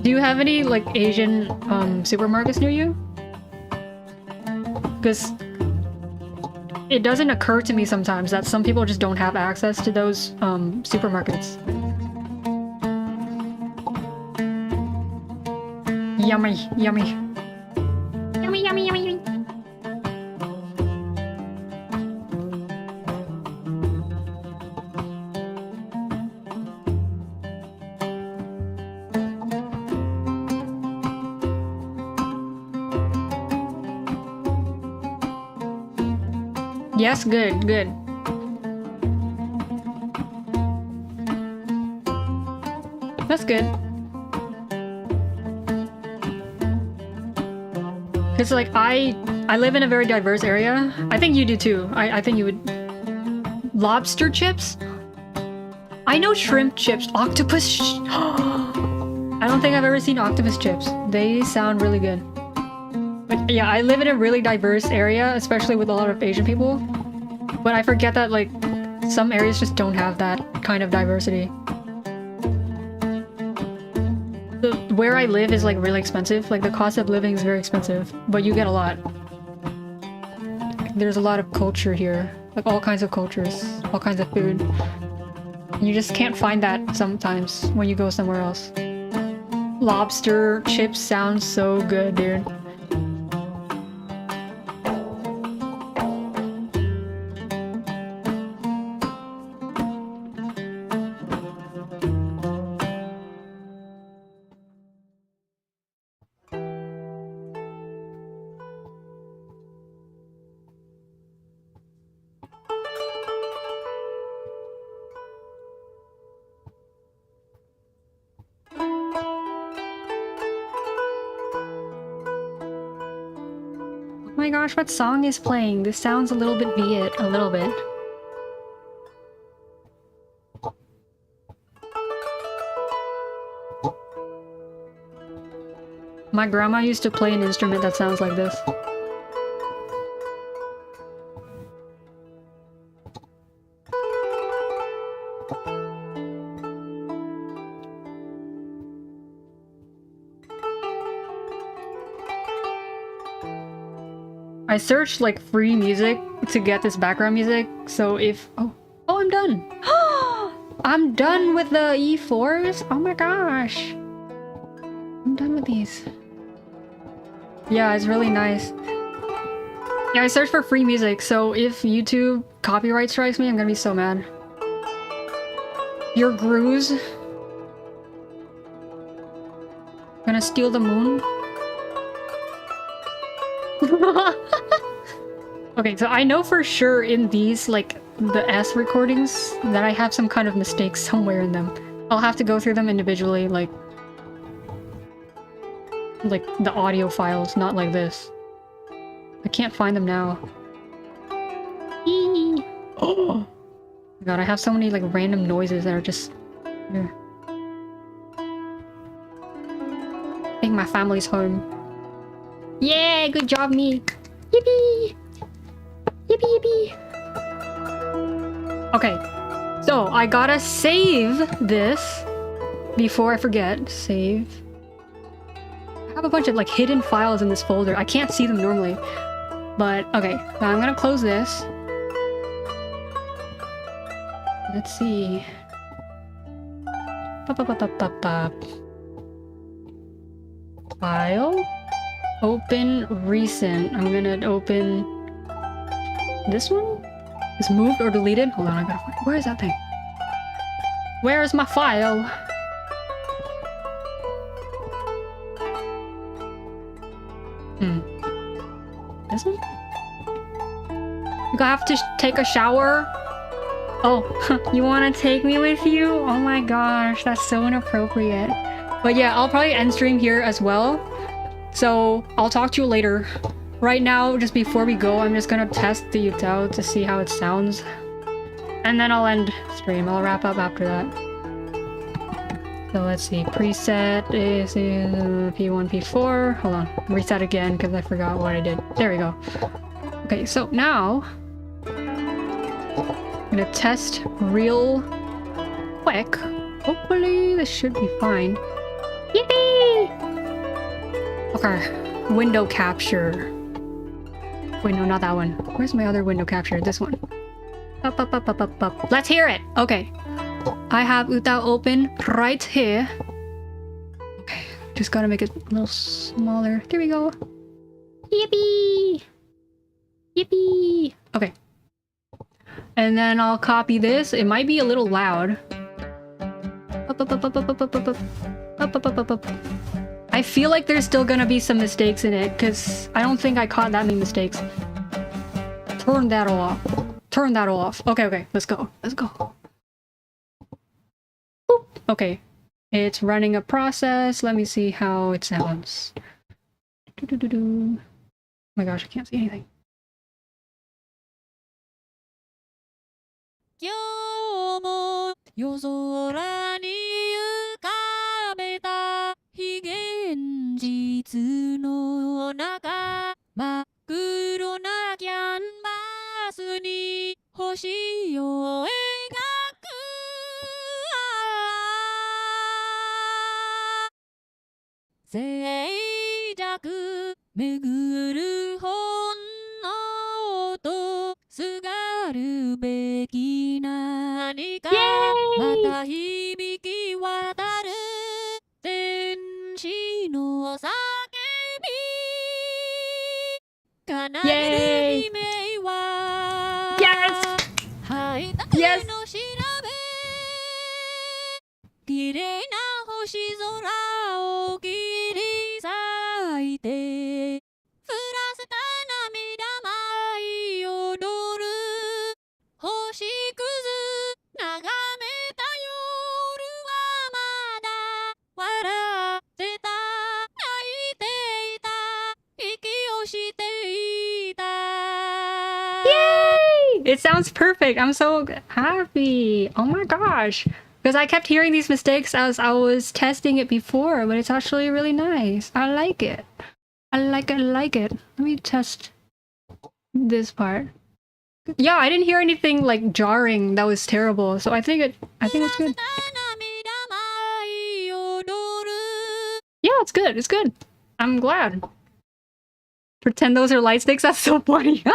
Do you have any like Asian supermarkets near you? Because it doesn't occur to me sometimes that some people just don't have access to those supermarkets. Yummy, yummy. Yummy, yummy, yummy. Yes, good, good. That's good. Cause like I live in a very diverse area. I think you do too. I think you would. Lobster chips? I know shrimp chips. Octopus. I don't think I've ever seen octopus chips. They sound really good. But yeah, I live in a really diverse area, especially with a lot of Asian people. But I forget that like some areas just don't have that kind of diversity. where I live is like really expensive. Like the cost of living is very expensive, but you get a lot. There's a lot of culture here, like all kinds of cultures, all kinds of food. You just can't find that sometimes when you go somewhere else. Lobster chips sounds so good, dude. Oh my gosh, what song is playing? This sounds a little bit Viet, a little bit. My grandma used to play an instrument that sounds like this. I searched like free music to get this background music, so if... Oh, I'm done! I'm done with the E4s? Oh my gosh! I'm done with these. Yeah, it's really nice. Yeah, I searched for free music, so if YouTube copyright strikes me, I'm gonna be so mad. Your grooves? Gonna steal the moon? Okay, so I know for sure in these, like, the S recordings, that I have some kind of mistakes somewhere in them. I'll have to go through them individually, like the audio files, not like this. I can't find them now. Eee. Oh god, I have so many, like, random noises that are just here. I think my family's home. Yeah, good job, me! Yippee! Yippee yippee! Okay, so I gotta save this before I forget. Save. I have a bunch of like hidden files in this folder. I can't see them normally. But okay, now I'm gonna close this. Let's see. File. Open recent. I'm gonna open this one? Is moved or deleted? Hold on, I gotta find. Where is that thing? Where is my file? This one? You have to take a shower? Oh, you want to take me with you? Oh my gosh, that's so inappropriate. But yeah, I'll probably end stream here as well. So I'll talk to you later. Right now, just before we go, I'm just gonna test the UTAU to see how it sounds. And then I'll end stream. I'll wrap up after that. So let's see. Preset is P1, P4. Hold on. Reset again because I forgot what I did. There we go. Okay, so now I'm gonna test real quick. Hopefully this should be fine. Yippee! Okay. Window capture. Wait, no, not that one. Where's my other window capture? This one. Up, up, up, up, up, up. Let's hear it! Okay. I have UTAU open right here. Okay. Just gotta make it a little smaller. There we go. Yippee! Yippee! Okay. And then I'll copy this. It might be a little loud. Up, up, up, up, up, up, up, up, up. Up, up, up, up, up. I feel like there's still gonna be some mistakes in it, because I don't think I caught that many mistakes. Turn that off. Turn that off. Okay, okay, let's go. Let's go. Boop. Okay. It's running a process. Let me see how it sounds. Oh my gosh, I can't see anything. 今日も夜空に浮かべた非現実の中真っ黒なキャンバスに星を描く巡る本能とすがるべき何か Yay! また響き渡る天使の叫び奏でる Yay! 悲鳴は Yes! はいだ Yes! けの調べ綺麗な星空を切り裂いて降らせた涙舞い踊る星屑眺めた夜はまだ笑ってた泣いていた息をしていた Yay! It sounds perfect. I'm so happy. Oh my gosh. Because I kept hearing these mistakes as I was testing it before, but it's actually really nice. I like it. I like it. I like it. Let me test this part. Yeah, I didn't hear anything like jarring that was terrible. So I think it's good. Yeah, it's good. It's good. I'm glad. Pretend those are light sticks. That's so funny.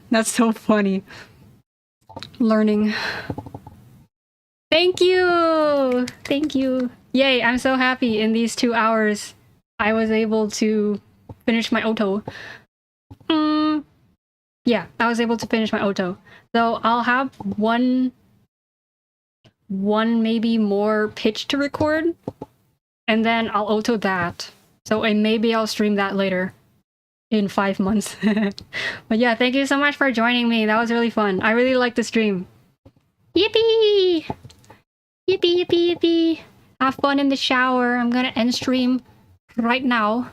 That's so funny. Learning. Thank you. Thank you. Yay, I'm so happy in these 2 hours I was able to finish my Oto. Yeah, I was able to finish my Oto. So I'll have one maybe more pitch to record, and then I'll Oto that. So and maybe I'll stream that later in 5 months. But yeah, thank you so much for joining me. That was really fun. I really liked the stream. Yippee! Yippee, yippee, yippee. Have fun in the shower. I'm gonna end stream right now.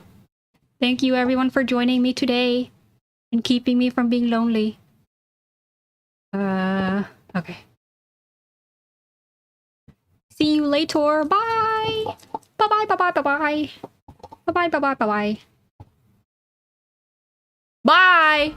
Thank you everyone for joining me today and keeping me from being lonely. Okay. See you later. Bye! Bye-bye, bye-bye, bye-bye. Bye-bye, bye-bye, bye-bye. Bye!